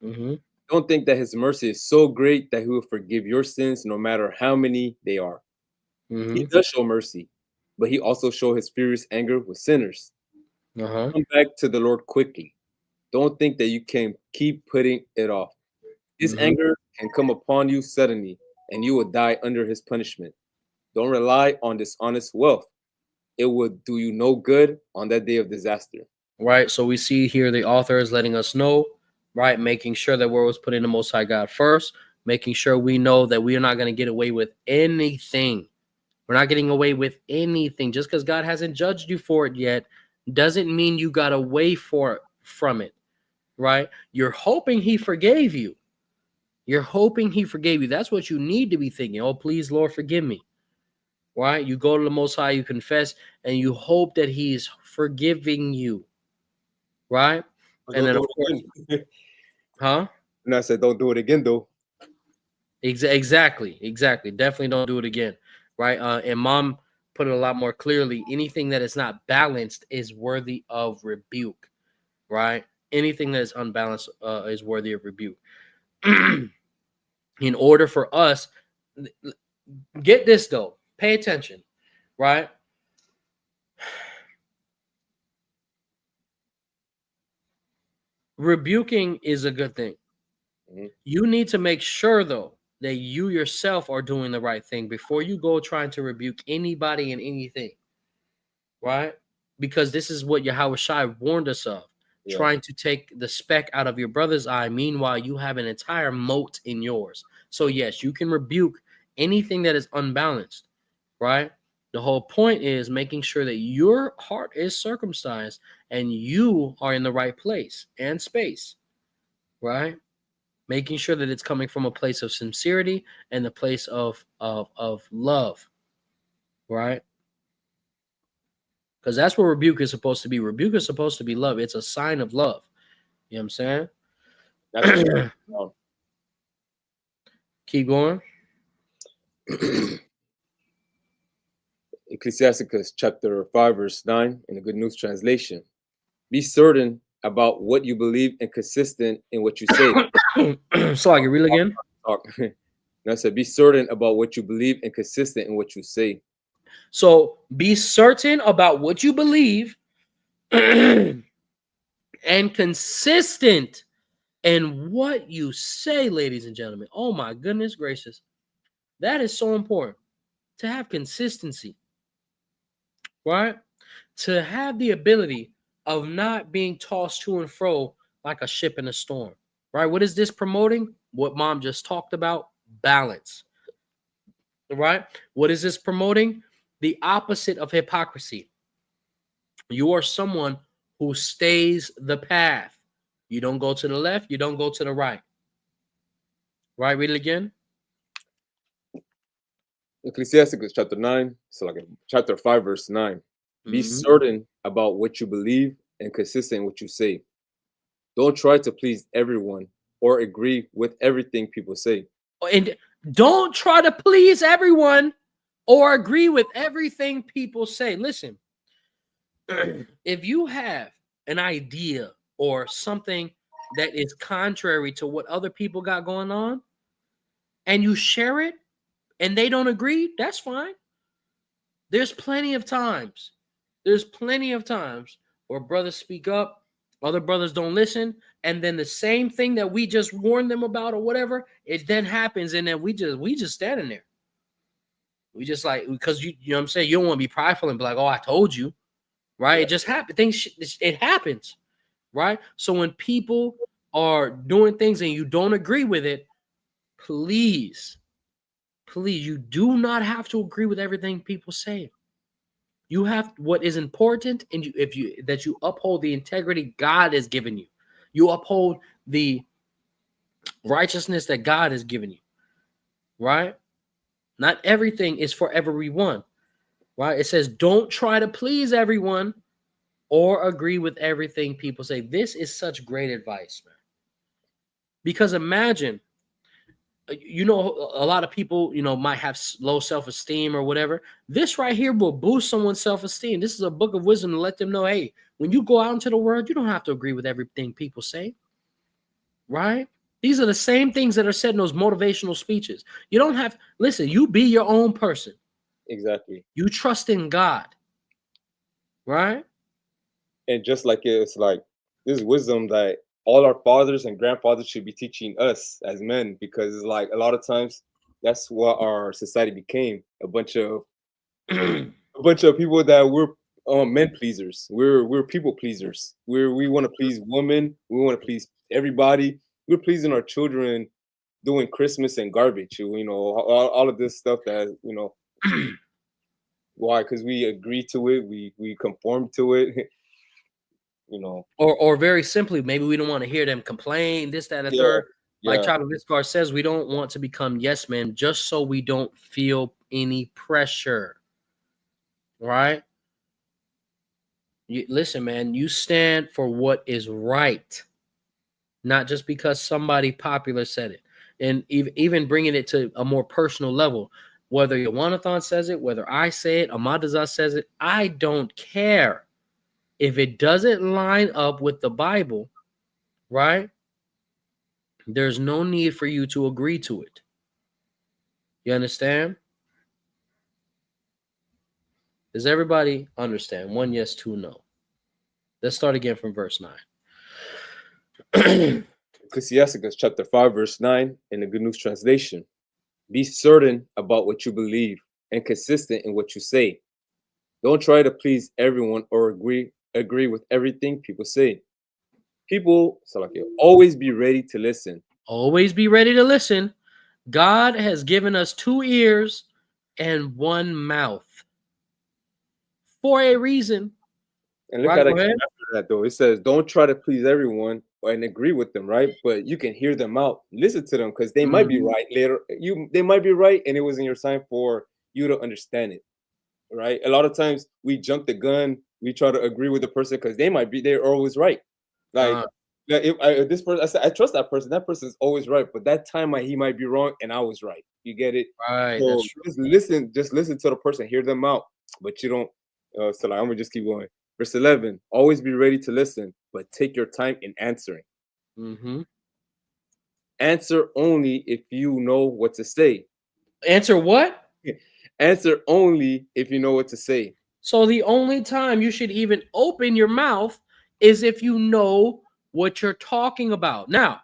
Mm-hmm. Don't think that his mercy is so great that he will forgive your sins no matter how many they are. Mm-hmm. He does show mercy, but he also shows his furious anger with sinners. Uh-huh. Come back to the Lord quickly. Don't think that you can keep putting it off. His Mm-hmm. anger can come upon you suddenly, and you will die under his punishment. Don't rely on dishonest wealth. It will do you no good on that day of disaster. Right. So we see here the author is letting us know, right, making sure that we're always putting the Most High God first, making sure we know that we are not going to get away with anything. We're not getting away with anything. Just because God hasn't judged you for it yet doesn't mean you got away from it, right? You're hoping He forgave you. You're hoping He forgave you. That's what you need to be thinking. Oh, please, Lord, forgive me. Right? You go to the Most High, you confess, and you hope that He's forgiving you. Right? But And don't then, do of course, it again. huh? And I said, don't do it again, though. Exactly. Definitely don't do it again. Right? And Mom put it a lot more clearly. Anything that is not balanced is worthy of rebuke. Right? Anything that is unbalanced is worthy of rebuke. In order for us, get this though, pay attention. Right? Rebuking is a good thing. Mhm. You need to make sure though that you yourself are doing the right thing before you go trying to rebuke anybody and anything. right? Because this is what YHWH warned us of. Yeah. Trying to take the speck out of your brother's eye. Meanwhile, you have an entire mote in yours. So yes, you can rebuke anything that is unbalanced, right? The whole point is making sure that your heart is circumcised and you are in the right place and space, right? Making sure that it's coming from a place of sincerity and the place of love, right? Because that's what rebuke is supposed to be. Rebuke is supposed to be love. It's a sign of love. You know what I'm saying? That's for sure. Oh. Keep going. Ecclesiasticus chapter 5, verse 9 in the Good News Translation. Be certain about what you believe and consistent in what you say. So I can read again. I said, be certain about what you believe and consistent in what you say. So be certain about what you believe and consistent in what you say, ladies and gentlemen. Oh my goodness gracious. That is so important to have consistency, right? To have the ability of not being tossed to and fro like a ship in a storm, right? What is this promoting? What mom just talked about, balance, right? What is this promoting? The opposite of hypocrisy. You are someone who stays the path. You don't go to the left, you don't go to the right. Right? Read it again. Ecclesiasticus chapter 9, so like chapter 5, verse 9. Be certain about what you believe and consistent in what you say. Don't try to please everyone or agree with everything people say. And don't try to please everyone or agree with everything people say. Listen, if you have an idea or something that is contrary to what other people got going on and you share it and they don't agree, that's fine. There's plenty of times. There's plenty of times where brothers speak up, other brothers don't listen, and then the same thing that we just warned them about or whatever, it then happens, and then we just standing there. We just like, because you know what I'm saying, you don't want to be prideful and be like, oh, I told you, right? Yeah. It just happened. It happens, right? So when people are doing things and you don't agree with it, please, you do not have to agree with everything people say. You have what is important, and you uphold the integrity God has given you. You uphold the righteousness that God has given you, right? Not everything is for everyone, right? It says, don't try to please everyone or agree with everything people say. This is such great advice, man. Because imagine, you know, a lot of people, you know, might have low self-esteem or whatever. This right here will boost someone's self-esteem. This is a book of wisdom to let them know, hey, when you go out into the world, you don't have to agree with everything people say, right? These are the same things that are said in those motivational speeches. You don't have, listen, you be your own person. Exactly. You trust in God, right? And just like it's like this wisdom that all our fathers and grandfathers should be teaching us as men, because it's like a lot of times that's what our society became, a bunch of people that we're men pleasers. We're people pleasers. We want to please women. We want to please everybody. We're pleasing our children, doing Christmas and garbage. You know, all of this stuff that, you know. Why? Because we agree to it. We conform to it. You know. Or very simply, maybe we don't want to hear them complain, this, that, and the third. Like Yeah. Travis says, we don't want to become yes men just so we don't feel any pressure, right? Listen, man, you stand for what is right, not just because somebody popular said it. And even bringing it to a more personal level, whether Yahawanathan says it, whether I say it, Ahmataza says it, I don't care. If it doesn't line up with the Bible, right? There's no need for you to agree to it. You understand? Does everybody understand? 1 yes, 2 no. Let's start again from verse 9. Ecclesiasticus chapter 5, verse 9 in the Good News Translation. Be certain about what you believe and consistent in what you say. Don't try to please everyone or agree with everything people say. People, Salakia, always be ready to listen. Always be ready to listen. God has given us 2 ears and 1 mouth for a reason. And look Right? at Go it ahead. after that though. It says, don't try to please everyone and agree with them, right? But you can hear them out, listen to them because they might be Mhm. right later. They might be right, and it wasn't your sign for you to understand it, right? A lot of times we jump the gun, we try to agree with the person because they're always right. Like, God. if this person, I said, I trust that person. That person's always right, but that time he might be wrong, and I was right. You get it? Right. So That's true. just listen to the person, hear them out, but you don't. So like, I'm gonna just keep going. Verse 11: Always be ready to listen, but take your time in answering. Mhm. Answer only if you know what to say. Answer what? Answer only if you know what to say. So the only time you should even open your mouth is if you know what you're talking about. Now,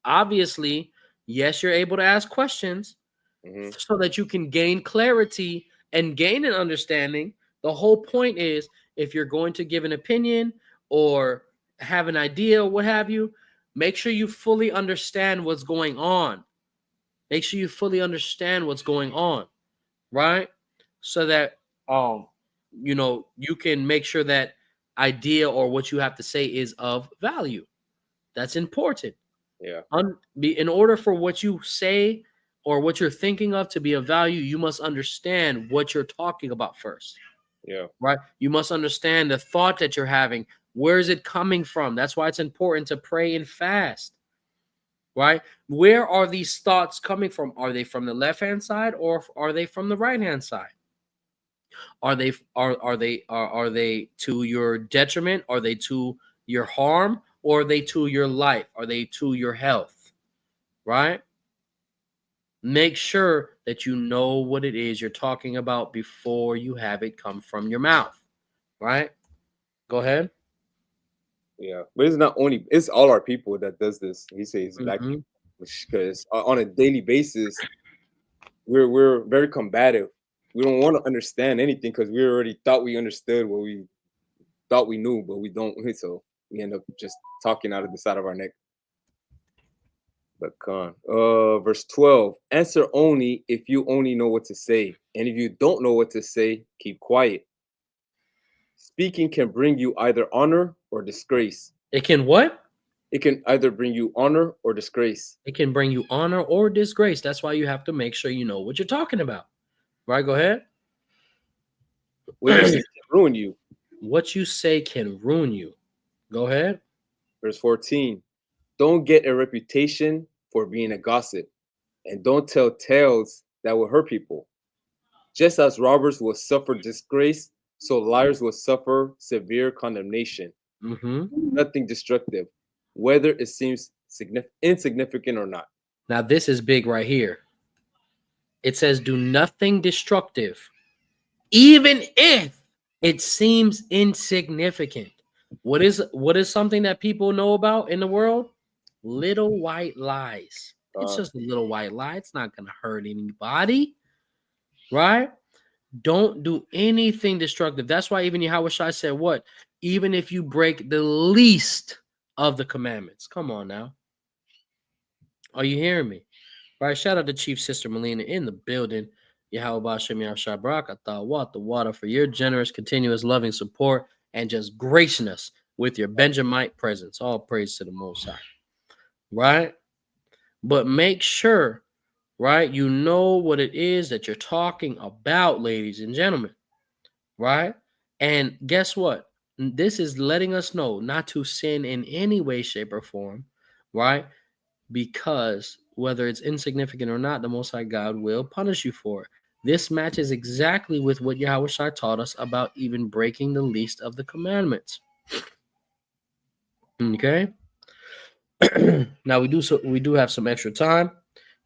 obviously, yes, you're able to ask questions Hmm. so that you can gain clarity and gain an understanding. The whole point is if you're going to give an opinion or have an idea or what have you, make sure you fully understand what's going on. Make sure you fully understand what's going on, right? So that you can make sure that idea or what you have to say is of value. That's important. Yeah, In order for what you say or what you're thinking of to be of value, you must understand what you're talking about first, yeah, right? You must understand the thought that you're having. Where is it coming from? That's why it's important to pray and fast, right? Where are these thoughts coming from? Are they from the left hand side or are they from the right hand side? Are they to your detriment? Are they to your harm? Or are they to your life? Are they to your health? Right? Make sure that you know what it is you're talking about before you have it come from your mouth. Right? Go ahead. yeah. But it's not only, it's all our people that does this. He says black Hmm. people, because on a daily basis, we're very combative. We don't want to understand anything because we already thought we understood what we thought we knew, but we don't. So we end up just talking out of the side of our neck. But con. Verse 12. Answer only if you only know what to say. And if you don't know what to say, keep quiet. Speaking can bring you either honor or disgrace. It can what? It can either bring you honor or disgrace. It can bring you honor or disgrace. That's why you have to make sure you know what you're talking about. Right? Go ahead. What you say can ruin you. What you say can ruin you. Go ahead. Verse 14. Don't get a reputation for being a gossip, and don't tell tales that will hurt people. Just as robbers will suffer disgrace, so liars will suffer severe condemnation. Hmm. Nothing destructive, whether it seems insignificant or not. Now, this is big right here. It says, do nothing destructive, even if it seems insignificant. What is something that people know about in the world? Little white lies. It's Uh, just a little white lie. It's not going to hurt anybody, right? Don't do anything destructive. That's why even Yahawanathan said what? Even if you break the least of the commandments. Come on now. Are you hearing me? Right. Shout out to Chief Sister Melina in the building. Yahweh Shem Shabrak. I thought what the water for your generous, continuous, loving support and just gracing us with your Benjamite presence. All praise to the Most High. Right. But make sure, right, you know what it is that you're talking about, ladies and gentlemen. Right. And guess what? This is letting us know not to sin in any way, shape, or form. Right. Because whether it's insignificant or not, the Most High God will punish you for it. This matches exactly with what Yahawashi taught us about even breaking the least of the commandments. Okay. Now we do have some extra time,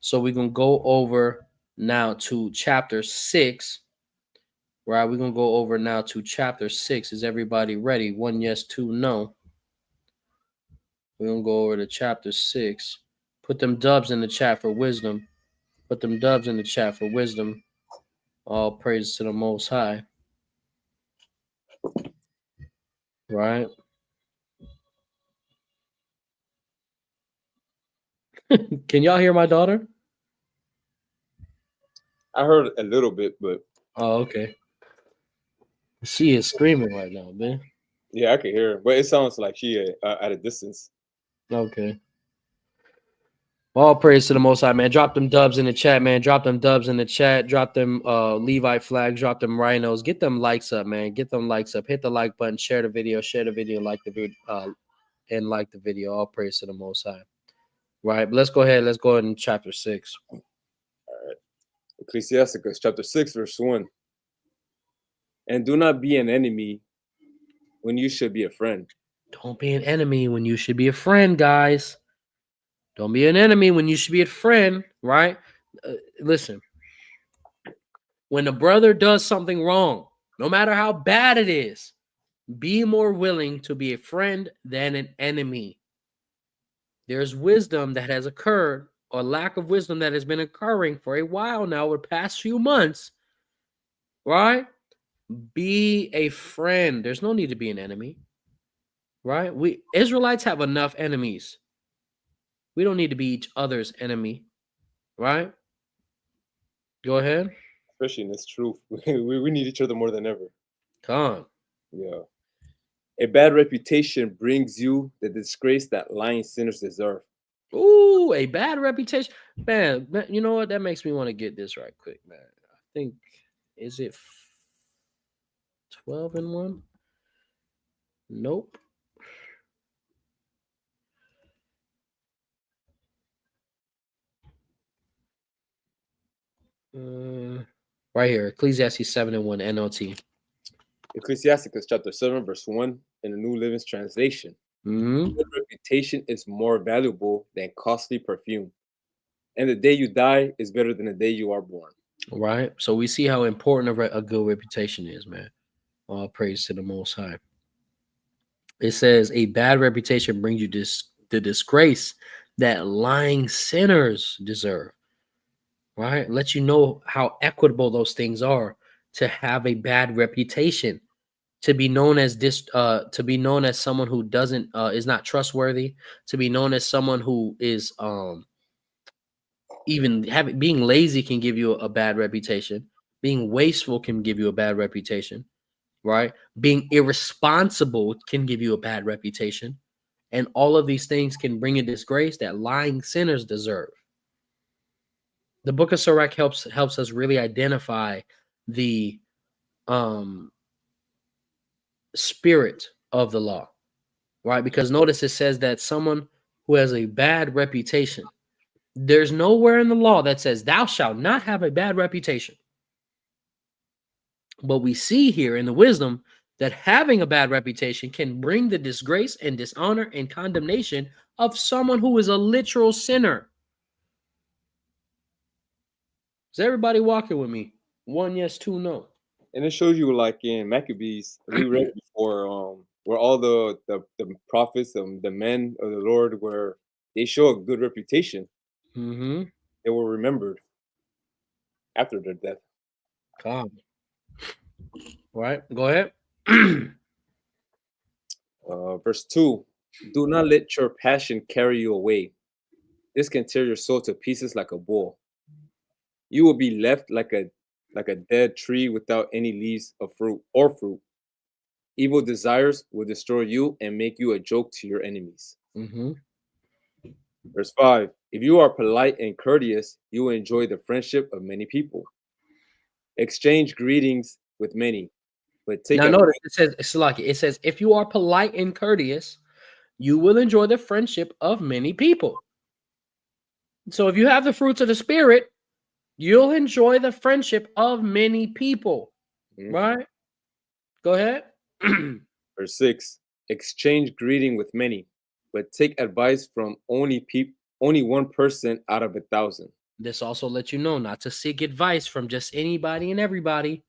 so we're gonna go over now to chapter 6. Right, we're gonna go over now to chapter 6. Is everybody ready? 1 yes, 2 no. We're gonna go over to chapter 6. Put them dubs in the chat for wisdom. Put them dubs in the chat for wisdom. All praise to the Most High. Right. Can y'all hear my daughter? I heard a little bit, but Oh, okay. She is screaming right now, man. yeah, I can hear her. But it sounds like she at a distance. Okay. All praise to the Most High, man. Drop them dubs in the chat, man. Drop them dubs in the chat. Drop them Levite flags. Drop them rhinos. Get them likes up, man. Get them likes up. Hit the like button. Share the video. Share the video. Like the video. And like the video. All praise to the Most High. Right. But let's go ahead. Let's go ahead in chapter 6. All right. Ecclesiasticus chapter 6, verse 1. And do not be an enemy when you should be a friend. Don't be an enemy when you should be a friend, guys. Don't be an enemy when you should be a friend, right? Listen, when a brother does something wrong, no matter how bad it is, be more willing to be a friend than an enemy. There's wisdom that has occurred, or lack of wisdom that has been occurring for a while now, over the past few months, right? Be a friend. There's no need to be an enemy, right? We Israelites have enough enemies. We don't need to be each other's enemy, right? Go ahead. Especially in this truth. We need each other more than ever. Come on. Yeah. A bad reputation brings you the disgrace that lying sinners deserve. Ooh, a bad reputation. Man, you know what? That makes me want to get this right quick, man. I think, is it 12 and 1? Nope. Right here, Ecclesiastes 7 and 1, NLT. Ecclesiasticus chapter 7, verse 1 in the New Living Translation. Good reputation is more valuable than costly perfume. And the day you die is better than the day you are born. Right. So we see how important a good reputation is, man. All praise to the Most High. It says a bad reputation brings you the disgrace that lying sinners deserve. Right. Let you know how equitable those things are to have a bad reputation, to be known as to be known as someone who doesn't is not trustworthy, to be known as someone who is even being lazy can give you a bad reputation. Being wasteful can give you a bad reputation, right? Being irresponsible can give you a bad reputation. And all of these things can bring a disgrace that lying sinners deserve. The book of Sirach helps us really identify the spirit of the law, right? Because notice it says that someone who has a bad reputation, there's nowhere in the law that says thou shalt not have a bad reputation. But we see here in the wisdom that having a bad reputation can bring the disgrace and dishonor and condemnation of someone who is a literal sinner. Is everybody walking with me? 1 yes, 2 no. And it shows you, like in Maccabees, we read before, where all the prophets, the men of the Lord, where they show a good reputation. Mm-hmm. They were remembered after their death. Calm. Right, go ahead. Verse 2, do not let your passion carry you away. This can tear your soul to pieces like a bull. You will be left like a dead tree without any leaves of fruit. Evil desires will destroy you and make you a joke to your enemies. Mm-hmm. Verse 5, if you are polite and courteous, you will enjoy the friendship of many people. Exchange greetings with many, but take Now a notice it says if you are polite and courteous, you will enjoy the friendship of many people. So if you have the fruits of the spirit, you'll enjoy the friendship of many people. Right? Go ahead. Verse 6, exchange greeting with many, but take advice from only one person out of 1,000. This also lets you know not to seek advice from just anybody and everybody.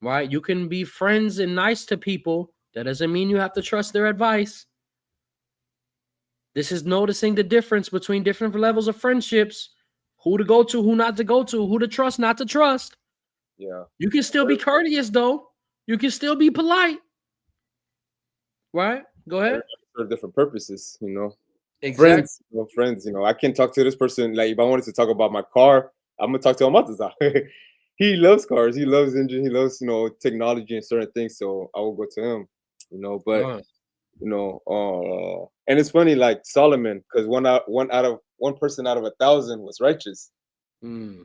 Right? You can be friends and nice to people. That doesn't mean you have to trust their advice. This is noticing the difference between different levels of friendships, who to go to, who not to go to, who to trust, not to trust. Yeah. You can still be courteous, though. You can still be polite. Right? Go ahead. For different purposes, you know. Exactly. Friends, you know. I can talk to this person. Like if I wanted to talk about my car, I'm gonna talk to Ahmataza. He loves cars. He loves engine. He loves, you know, technology and certain things. So I will go to him, you know. But you know, and it's funny, like Solomon, because one person out of 1,000 was righteous. Mm,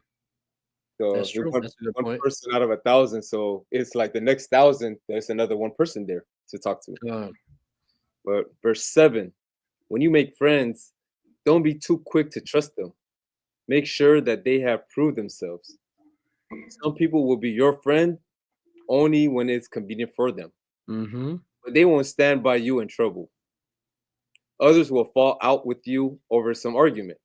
So that's he true. That's a good one point. person out of 1,000. So it's like the next 1,000, there's another one person there to talk to. Um, But verse 7, when you make friends, don't be too quick to trust them. Make sure that they have proved themselves. Some people will be your friend only when it's convenient for them, mm-hmm. but they won't stand by you in trouble. Others will fall out with you over some argument.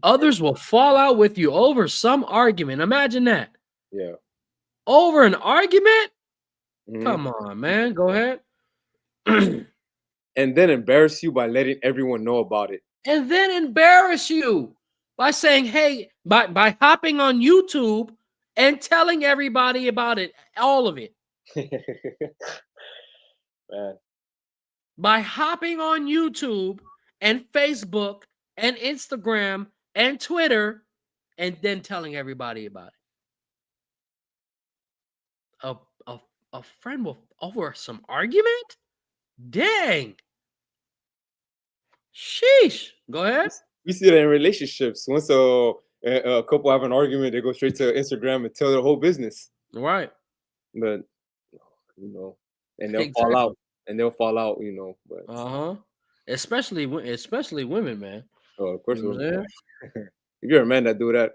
Others will fall out with you over some argument. Imagine that. Yeah. Over an argument? Mhm. Come on, man. Go ahead. And then embarrass you by letting everyone know about it. And then embarrass you by saying, hey, by hopping on YouTube and telling everybody about it, all of it. Man. By hopping on YouTube and Facebook and Instagram and Twitter and then telling everybody about it. A friend will over some argument? Dang. Sheesh. Go ahead. We see that in relationships. Once a couple have an argument, they go straight to Instagram and tell their whole business. Right. But you know, and they'll fall Exactly. out, you know. But Uh-huh. Especially women, man. oh, of course, You know what I'm saying? if you're a man that do that,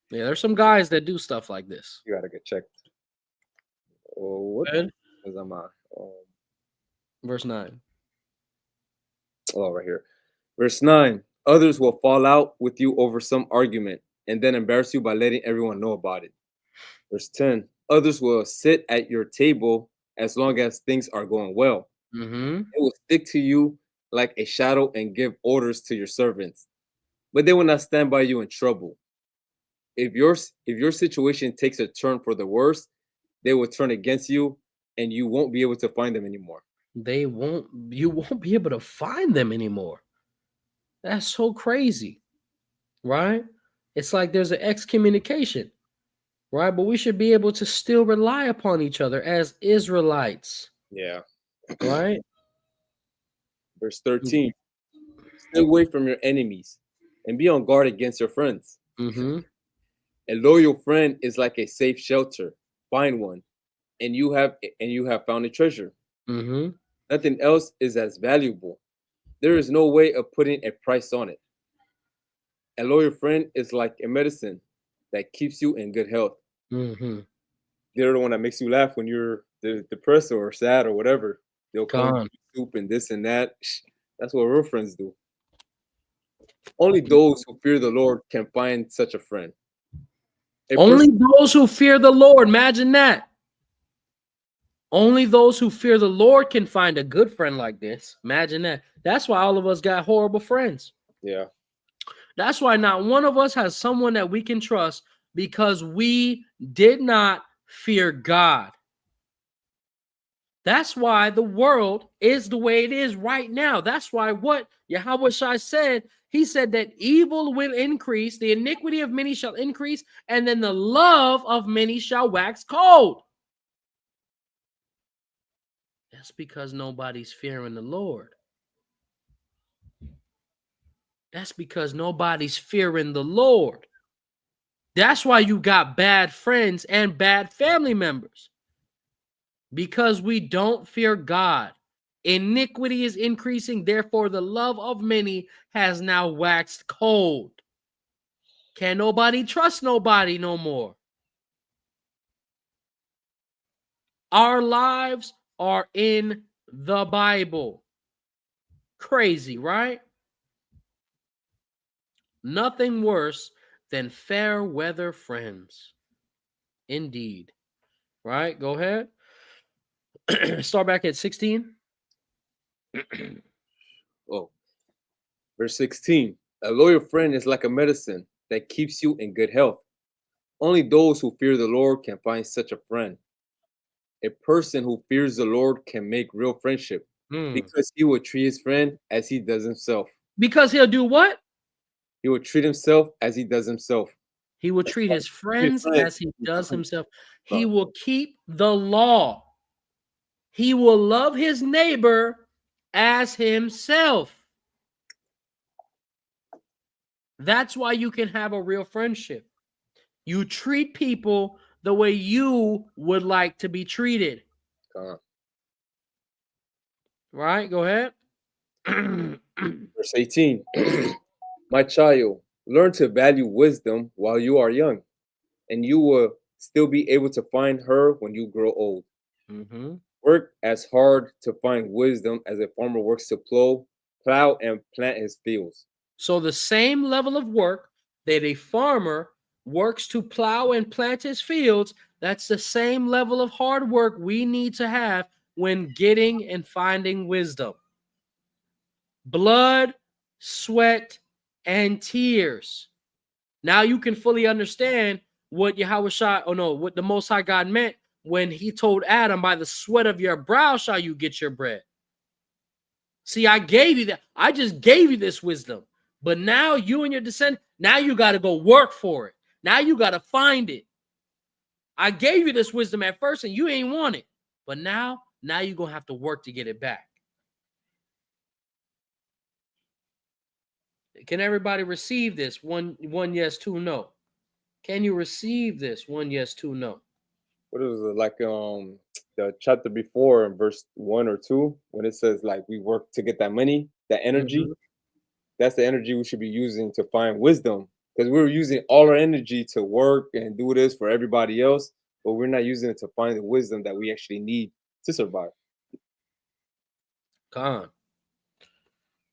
Yeah, there's some guys that do stuff like this. you gotta get checked. Oh, what Good. is am I? Verse 9. Oh, right here. Verse 9. Others will fall out with you over some argument and then embarrass you by letting everyone know about it. Verse 10. Others will sit at your table as long as things are going well. Mm-hmm. They will stick to you like a shadow and give orders to your servants, but they will not stand by you in trouble. If your situation takes a turn for the worse, they will turn against you and you won't be able to find them anymore. You won't be able to find them anymore. That's so crazy, right? It's like there's an excommunication, right? But we should be able to still rely upon each other as Israelites, Yeah. right? Verse 13. Stay away from your enemies and be on guard against your friends. Mm-hmm. A loyal friend is like a safe shelter. Find one, and you have found a treasure. Mm-hmm. Nothing else is as valuable. There is no way of putting a price on it. A loyal friend is like a medicine that keeps you in good health. Mm-hmm. They're the one that makes you laugh when you're depressed or sad or whatever. They'll come Con. with soup and this and that. That's what real friends do. Only those who fear the Lord can find such a friend. Only those who fear the Lord. Imagine that. Only those who fear the Lord can find a good friend like this. Imagine that. That's why all of us got horrible friends. Yeah. That's why not one of us has someone that we can trust because we did not fear God. That's why the world is the way it is right now. That's why what YHWH said, he said that evil will increase, the iniquity of many shall increase, and then the love of many shall wax cold. That's because nobody's fearing the Lord. That's because nobody's fearing the Lord. That's why you got bad friends and bad family members. Because we don't fear God. Iniquity is increasing, therefore the love of many has now waxed cold. Can nobody trust nobody no more? Our lives are in the Bible. Crazy, right? Nothing worse than fair weather friends. Indeed. Right? Go ahead. Start back at 16. Oh, verse 16. A loyal friend is like a medicine that keeps you in good health. Only those who fear the Lord can find such a friend. A person who fears the Lord can make real friendship. Because he will treat his friend as he does himself. Because he'll do what? He will treat himself as he does himself. He will treat his friends as he does himself. He Right. will keep the law. He will love his neighbor as himself. That's why you can have a real friendship. You treat people the way you would like to be treated. Right? Go ahead. Verse 18. My child, learn to value wisdom while you are young, and you will still be able to find her when you grow old. Work as hard to find wisdom as a farmer works to plow and plant his fields. So the same level of work that a farmer works to plow and plant his fields, that's the same level of hard work we need to have when getting and finding wisdom. Blood, sweat, and tears. Now you can fully understand what what the Most High God meant when he told Adam, by the sweat of your brow shall you get your bread. See, I gave you that. I just gave you this wisdom. But now you and your descendants, now you got to go work for it. Now you got to find it. I gave you this wisdom at first and you ain't want it. But now you're going to have to work to get it back. Can everybody receive this? One yes, two no. Can you receive this? One yes, two no. What is it, like the chapter before in verse 1 or 2 when it says like we work to get that money, that energy? That's the energy we should be using to find wisdom, because we're using all our energy to work and do this for everybody else, but we're not using it to find the wisdom that we actually need to survive. Con.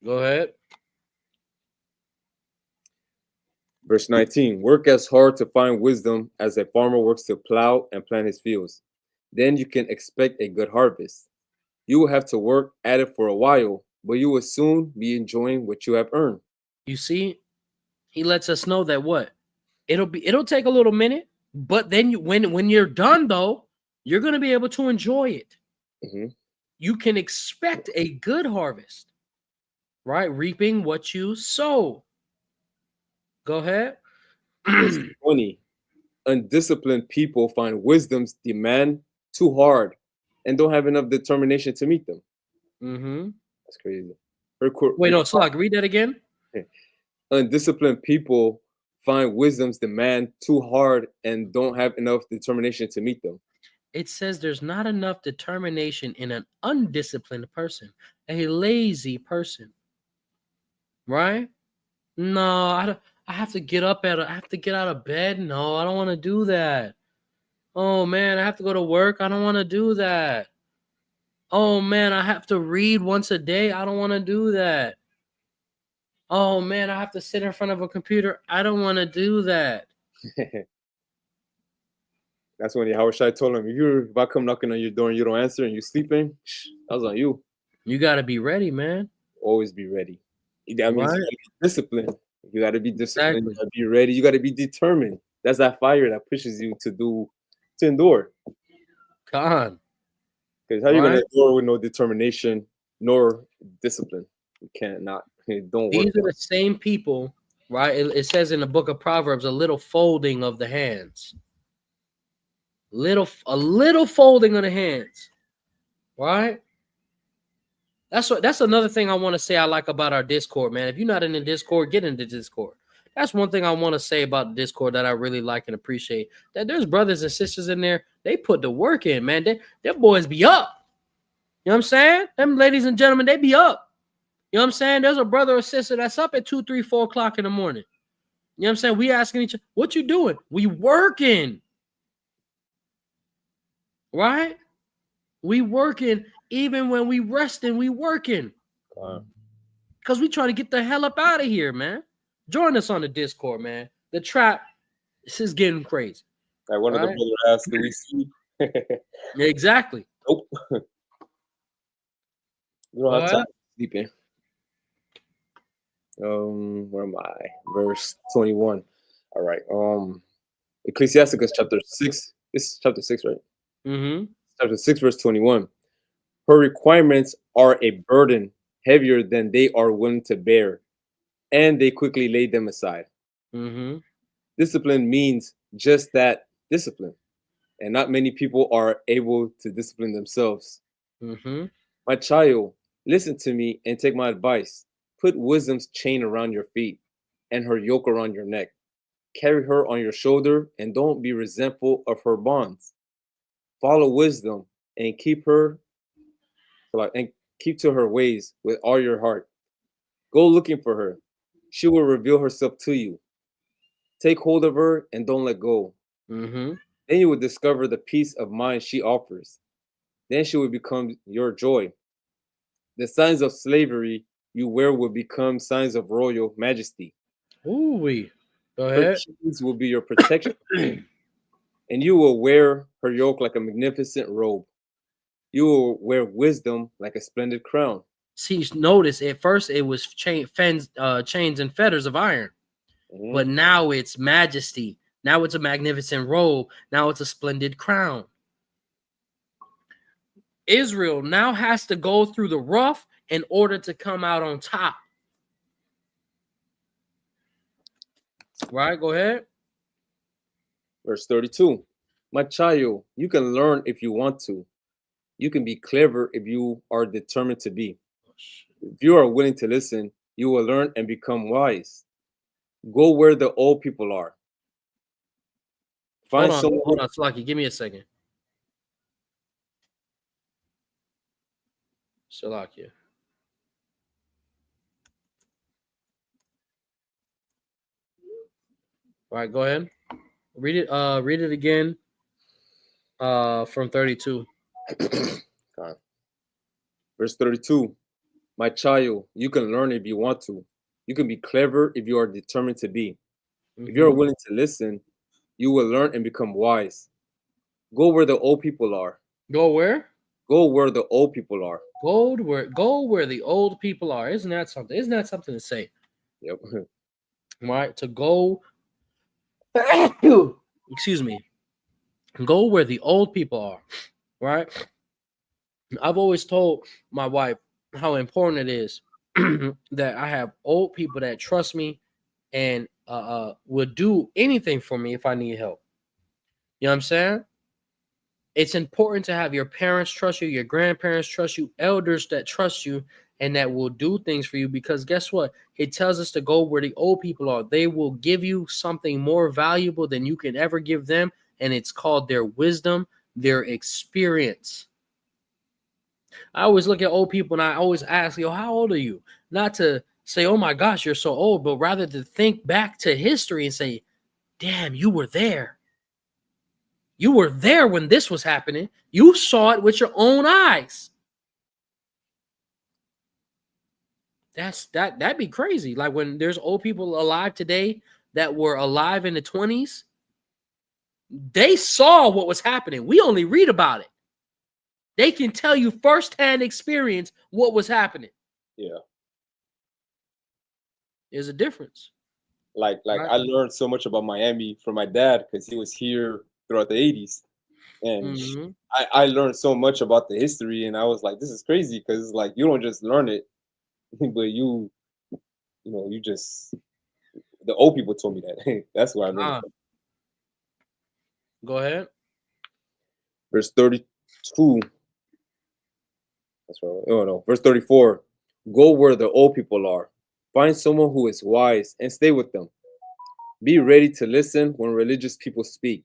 Go ahead. Verse 19, work as hard to find wisdom as a farmer works to plow and plant his fields. Then you can expect a good harvest. You will have to work at it for a while, but you will soon be enjoying what you have earned. You see, he lets us know that what? It'll take a little minute, but then when you're done though, you're going to be able to enjoy it. You can expect a good harvest, right? Reaping what you sow. Go ahead. 20. Undisciplined people find wisdom's demand too hard and don't have enough determination to meet them. That's crazy. Wait, no, Slug, read that again. Undisciplined people find wisdom's demand too hard and don't have enough determination to meet them. It says there's not enough determination in an undisciplined person, a lazy person, right? No, I have to get up I have to get out of bed. No, I don't want to do that. Oh man, I have to go to work. I don't want to do that. Oh man, I have to read once a day. I don't want to do that. Oh man, I have to sit in front of a computer. I don't want to do that. That's when Yahawanathan told him, if I come knocking on your door and you don't answer and you're sleeping, that was on you. You got to be ready, man. Always be ready. That means you got to be disciplined. You got to be disciplined. Exactly. You got to be ready. You got to be determined. That's that fire that pushes you to endure. God. Because how are you going to endure with no determination nor discipline? You can't not. It don't work. These are the same people, right? It says in the book of Proverbs, a little folding of the hands. A little folding of the hands, right? That's another thing I want to say I like about our Discord, man. If you're not in the Discord, get into Discord. That's one thing I want to say about the Discord that I really like and appreciate. That there's brothers and sisters in there. They put the work in, man. Their boys be up. You know what I'm saying? Them ladies and gentlemen, they be up. You know what I'm saying? There's a brother or sister that's up at 2, 3, 4 o'clock in the morning. You know what I'm saying? We asking each other, what you doing? We working. Right? We working. Even when we resting, we working. Because we trying to get the hell up out of here, man. Join us on the Discord, man. The trap, this is getting crazy. Like one of the brothers asked, do we see? Exactly. Nope. We don't have time sleeping. Where am I? Verse 21. All right. Ecclesiasticus chapter 6. This is chapter 6, right? Chapter 6, verse 21. Her requirements are a burden heavier than they are willing to bear, and they quickly lay them aside. Mm-hmm. Discipline means just that, discipline. And not many people are able to discipline themselves. Mm-hmm. My child, listen to me and take my advice. Put wisdom's chain around your feet and her yoke around your neck. Carry her on your shoulder and don't be resentful of her bonds. Follow wisdom and and keep to her ways with all your heart. Go looking for her. She will reveal herself to you. Take hold of her and don't let go. Mm-hmm. Then you will discover the peace of mind she offers. Then she will become your joy. The signs of slavery you wear will become signs of royal majesty. Ooh, we. Go Her ahead. chains will be your protection, and you will wear her yoke like a magnificent robe. You will wear wisdom like a splendid crown. See, notice at first it was chains and fetters of iron, but Mhm. now it's majesty. Now it's a magnificent robe. Now it's a splendid crown. Israel now has to go through the rough in order to come out on top. Right? Go ahead. Verse 32. My child, you can learn if you want to. You can be clever if you are determined to be. If you are willing to listen, you will learn and become wise. Go where the old people are. Find Hold someone. on, Slaki. Give me a second. Salakia. All right, go ahead. Read it again. From 32. God. Verse 32. My child, you can learn if you want to. You can be clever if you are determined to be. If you are Mm-hmm. willing to listen, you will learn and become wise. Go where the old people are. Go where? Go where the old people are. Go where the old people are. Isn't that something? Isn't that something to say? Yep. Right? To go excuse me. Go where the old people are. Right? I've always told my wife how important it is that I have old people that trust me and would do anything for me if I need help. You know what I'm saying? It's important to have your parents trust you, your grandparents trust you, elders that trust you, and that will do things for you. Because guess what? It tells us to go where the old people are. They will give you something more valuable than you can ever give them, and it's called their wisdom, their experience. I always look at old people and I always ask, yo, how old are you? Not to say, oh my gosh, you're so old, but rather to think back to history and say, damn, you were there. You were there when this was happening. You saw it with your own eyes. That'd be crazy. Like when there's old people alive today that were alive in the 20s, they saw what was happening. We only read about it. They can tell you firsthand experience what was happening. Yeah. There's a difference. Like Right? I learned so much about Miami from my dad because he was here throughout the 80s. And Mm-hmm. I learned so much about the history, and I was like, this is crazy because like you don't just learn it, but you just the old people told me that. That's where I learned it from. Go ahead. Verse 32. That's right. Oh no. Verse 34. Go where the old people are. Find someone who is wise and stay with them. Be ready to listen when religious people speak.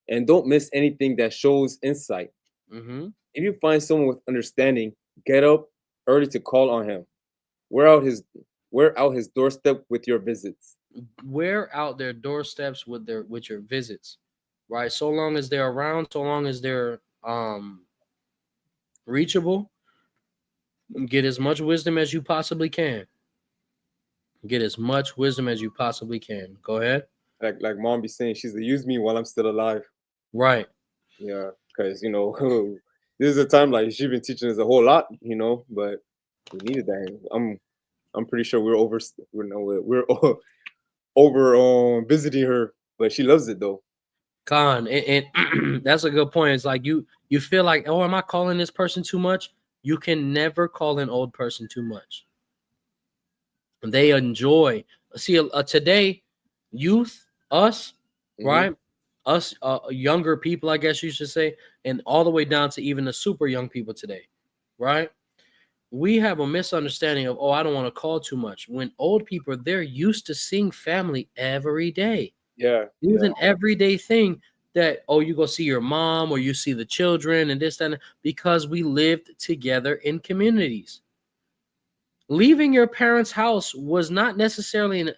And don't miss anything that shows insight. Mm-hmm. If you find someone with understanding, get up early to call on him. Wear out his doorstep with your visits. Wear out their doorsteps with your visits. Right? So long as they're around, so long as they're reachable, get as much wisdom as you possibly can. Get as much wisdom as you possibly can. Go ahead. Like mom be saying, she's to use me while I'm still alive. Right. Yeah, because this is a time like she's been teaching us a whole lot, but we needed that. I'm pretty sure we're over visiting her, but she loves it though. Con, and that's a good point. It's like you feel like, oh, am I calling this person too much? You can never call an old person too much. They enjoy. See, today, youth, us, right? Us, younger people, I guess you should say, and all the way down to even the super young people today, right? We have a misunderstanding of, oh, I don't want to call too much. When old people, they're used to seeing family every day. Yeah. It was an everyday thing that, oh, you go see your mom or you see the children and this, that, and because we lived together in communities. Leaving your parents' house was not necessarily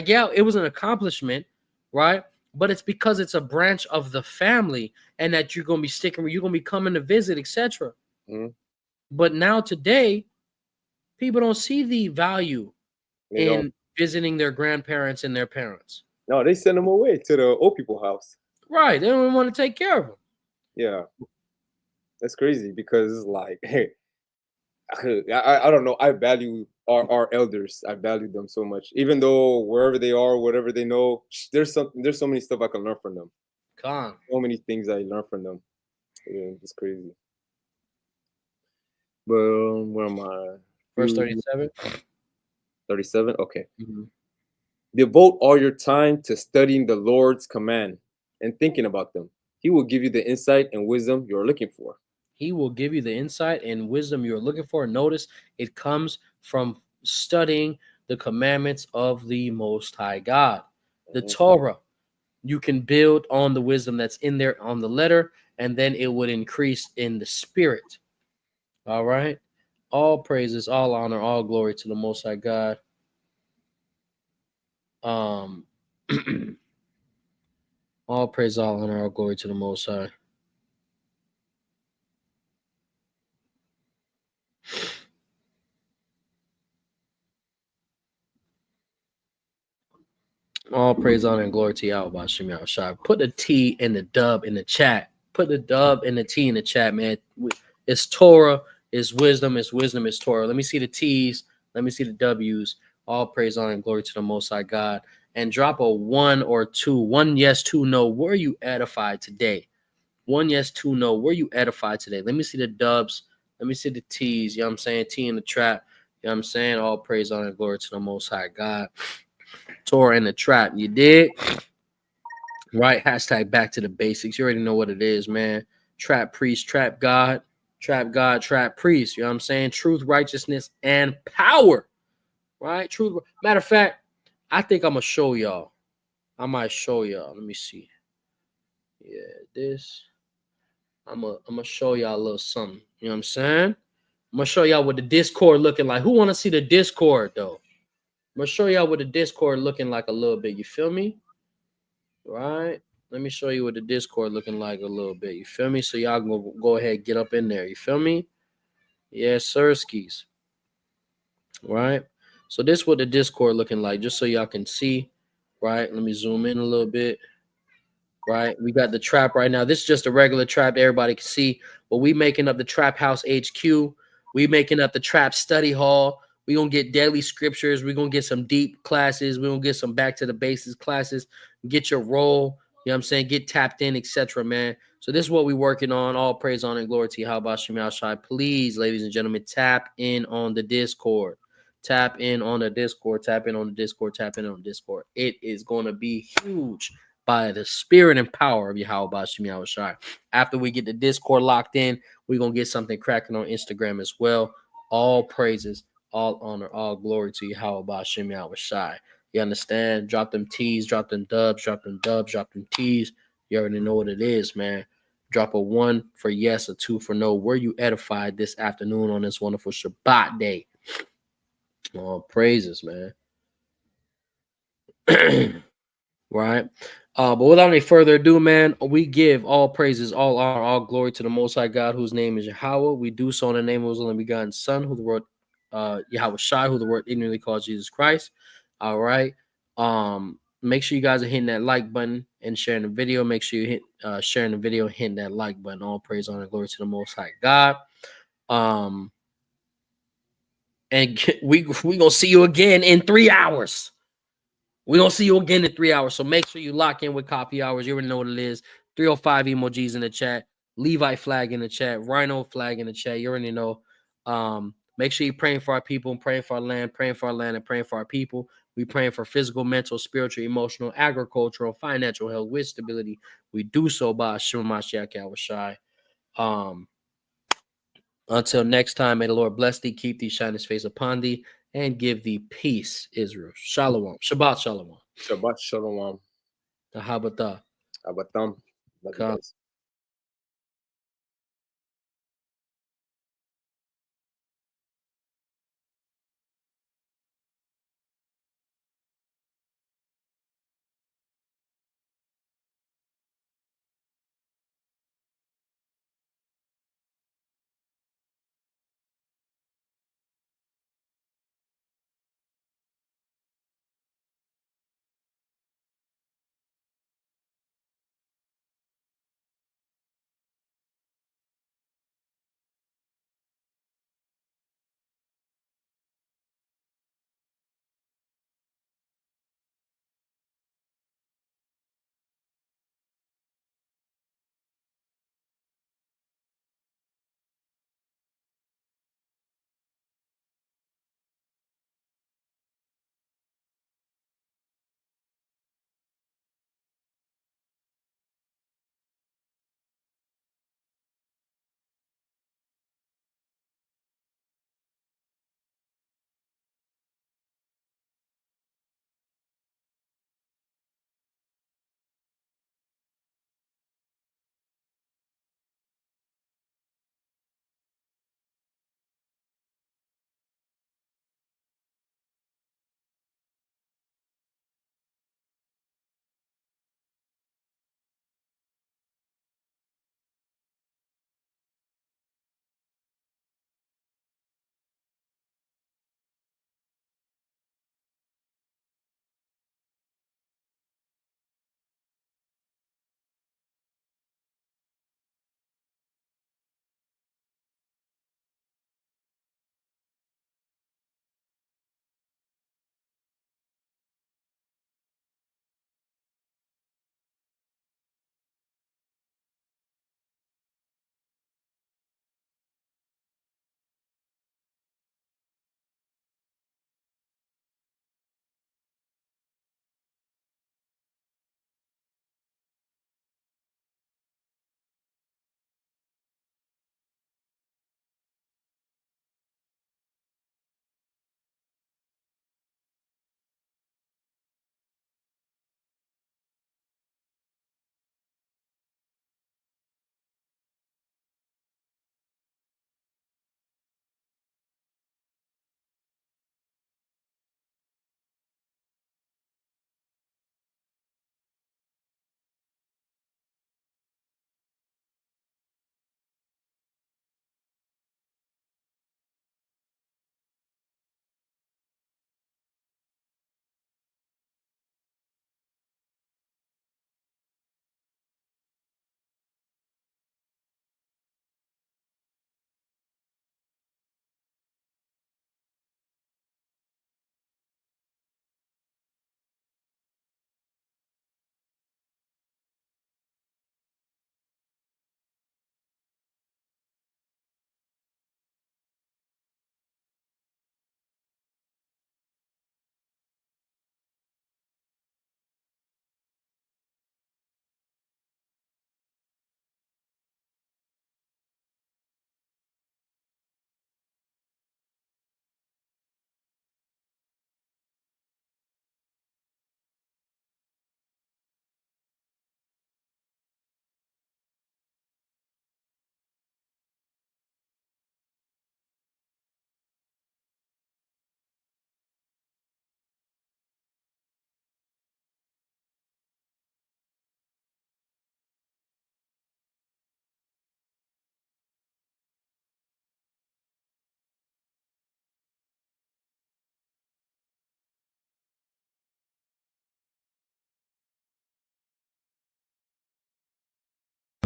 yeah, it was an accomplishment, right? But it's because it's a branch of the family and that you're going to be sticking, you're going to be coming to visit, etc. But now today, people don't see the value in visiting their grandparents and their parents. No, they send them away to the old people house. Right. They don't even want to take care of them. Yeah. That's crazy because it's like, hey, I don't know. I value our elders. I value them so much. Even though wherever they are, whatever they know, there's so many stuff I can learn from them. So many things I learn from them. Yeah, it's crazy. But where am I? Verse 37. 37? Okay. Devote all your time to studying the Lord's command and thinking about them. He will give you the insight and wisdom you're looking for. He will give you the insight and wisdom you're looking for. Notice it comes from studying the commandments of the Most High God. The Torah. You can build on the wisdom that's in there on the letter, and then it would increase in the spirit. All right. All praises, all honor, all glory to the Most High God. All praise, all honor, all glory to the Most High. All praise, honor, and glory to Yahawanathan. Put the T and the dub in the chat. Put the dub and the T in the chat, man. It's Torah, it's wisdom, it's wisdom, it's Torah. Let me see the T's. Let me see the W's. All praise, honor, and glory to the Most High God. And drop a 1 or 2. 1 yes, 2 no. Were you edified today? 1 yes, 2 no. Were you edified today? Let me see the dubs. Let me see the T's. You know what I'm saying? T in the trap. You know what I'm saying? All praise, honor, and glory to the Most High God. Torah in the trap. You did? Right? Hashtag back to the basics. You already know what it is, man. Trap priest, trap God, trap priest. You know what I'm saying? Truth, righteousness, and power. Right? Truth. Matter of fact, I think I'm going to show y'all. I might show y'all. Let me see. Yeah, this. I'm gonna show y'all a little something. You know what I'm saying? I'm gonna show y'all what the Discord looking like. Who want to see the Discord though? I'm gonna show y'all what the Discord looking like a little bit. You feel me? Right? Let me show you what the Discord looking like a little bit. You feel me? So y'all can go ahead, get up in there. You feel me? Yes, sir, skis. Right? So this is what the Discord looking like, just so y'all can see. Right? Let me zoom in a little bit. Right? We got the trap right now. This is just a regular trap. Everybody can see. But we making up the Trap House HQ. We making up the Trap Study Hall. We gonna get daily scriptures. We gonna get some deep classes. We gonna get some back to the basics classes. Get your role. You know what I'm saying? Get tapped in, etc. Man. So this is what we working on. All praise, honor, and glory to Yahawanathan. Please, ladies and gentlemen, tap in on the Discord. Tap in on the Discord. Tap in on the Discord. Tap in on the Discord. It is gonna be huge by the spirit and power of Yahawanathan. After we get the Discord locked in, we're going to get something cracking on Instagram as well. All praises, all honor, all glory to Yahawanathan. You understand? Drop them T's, drop them dubs, drop them dubs, drop them T's. You already know what it is, man. Drop a 1 for yes, a 2 for no. Were you edified this afternoon on this wonderful Shabbat day? All praises, man. Right? But without any further ado, man, we give all praises, all honor, all glory to the Most High God, whose name is Yahweh. We do so in the name of His only begotten Son, who the word Yahawanathan, who the word ignorantly calls Jesus Christ. All right. Make sure you guys are hitting that like button and sharing the video. Make sure you hit sharing the video, hitting that like button. All praise, honor, and glory to the Most High God. And we gonna see you again in 3 hours. We're going to see you again in 3 hours. So make sure you lock in with coffee hours. You already know what it is. 305 emojis in the chat. Levite flag in the chat. Rhino flag in the chat. You already know. Make sure you're praying for our people and praying for our land, praying for our land and praying for our people. We praying for physical, mental, spiritual, emotional, agricultural, financial health with stability. We do so by Hashem Mashiach Yahawashi. Until next time, may the Lord bless thee, keep thee, shine his face upon thee, and give thee peace, Israel. Shalom. Shabbat shalom. Shabbat shalom. Ahmataza. Abatam. Love you guys.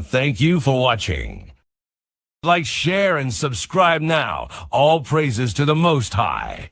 Thank you for watching. Like, share, and subscribe now. All praises to the Most High.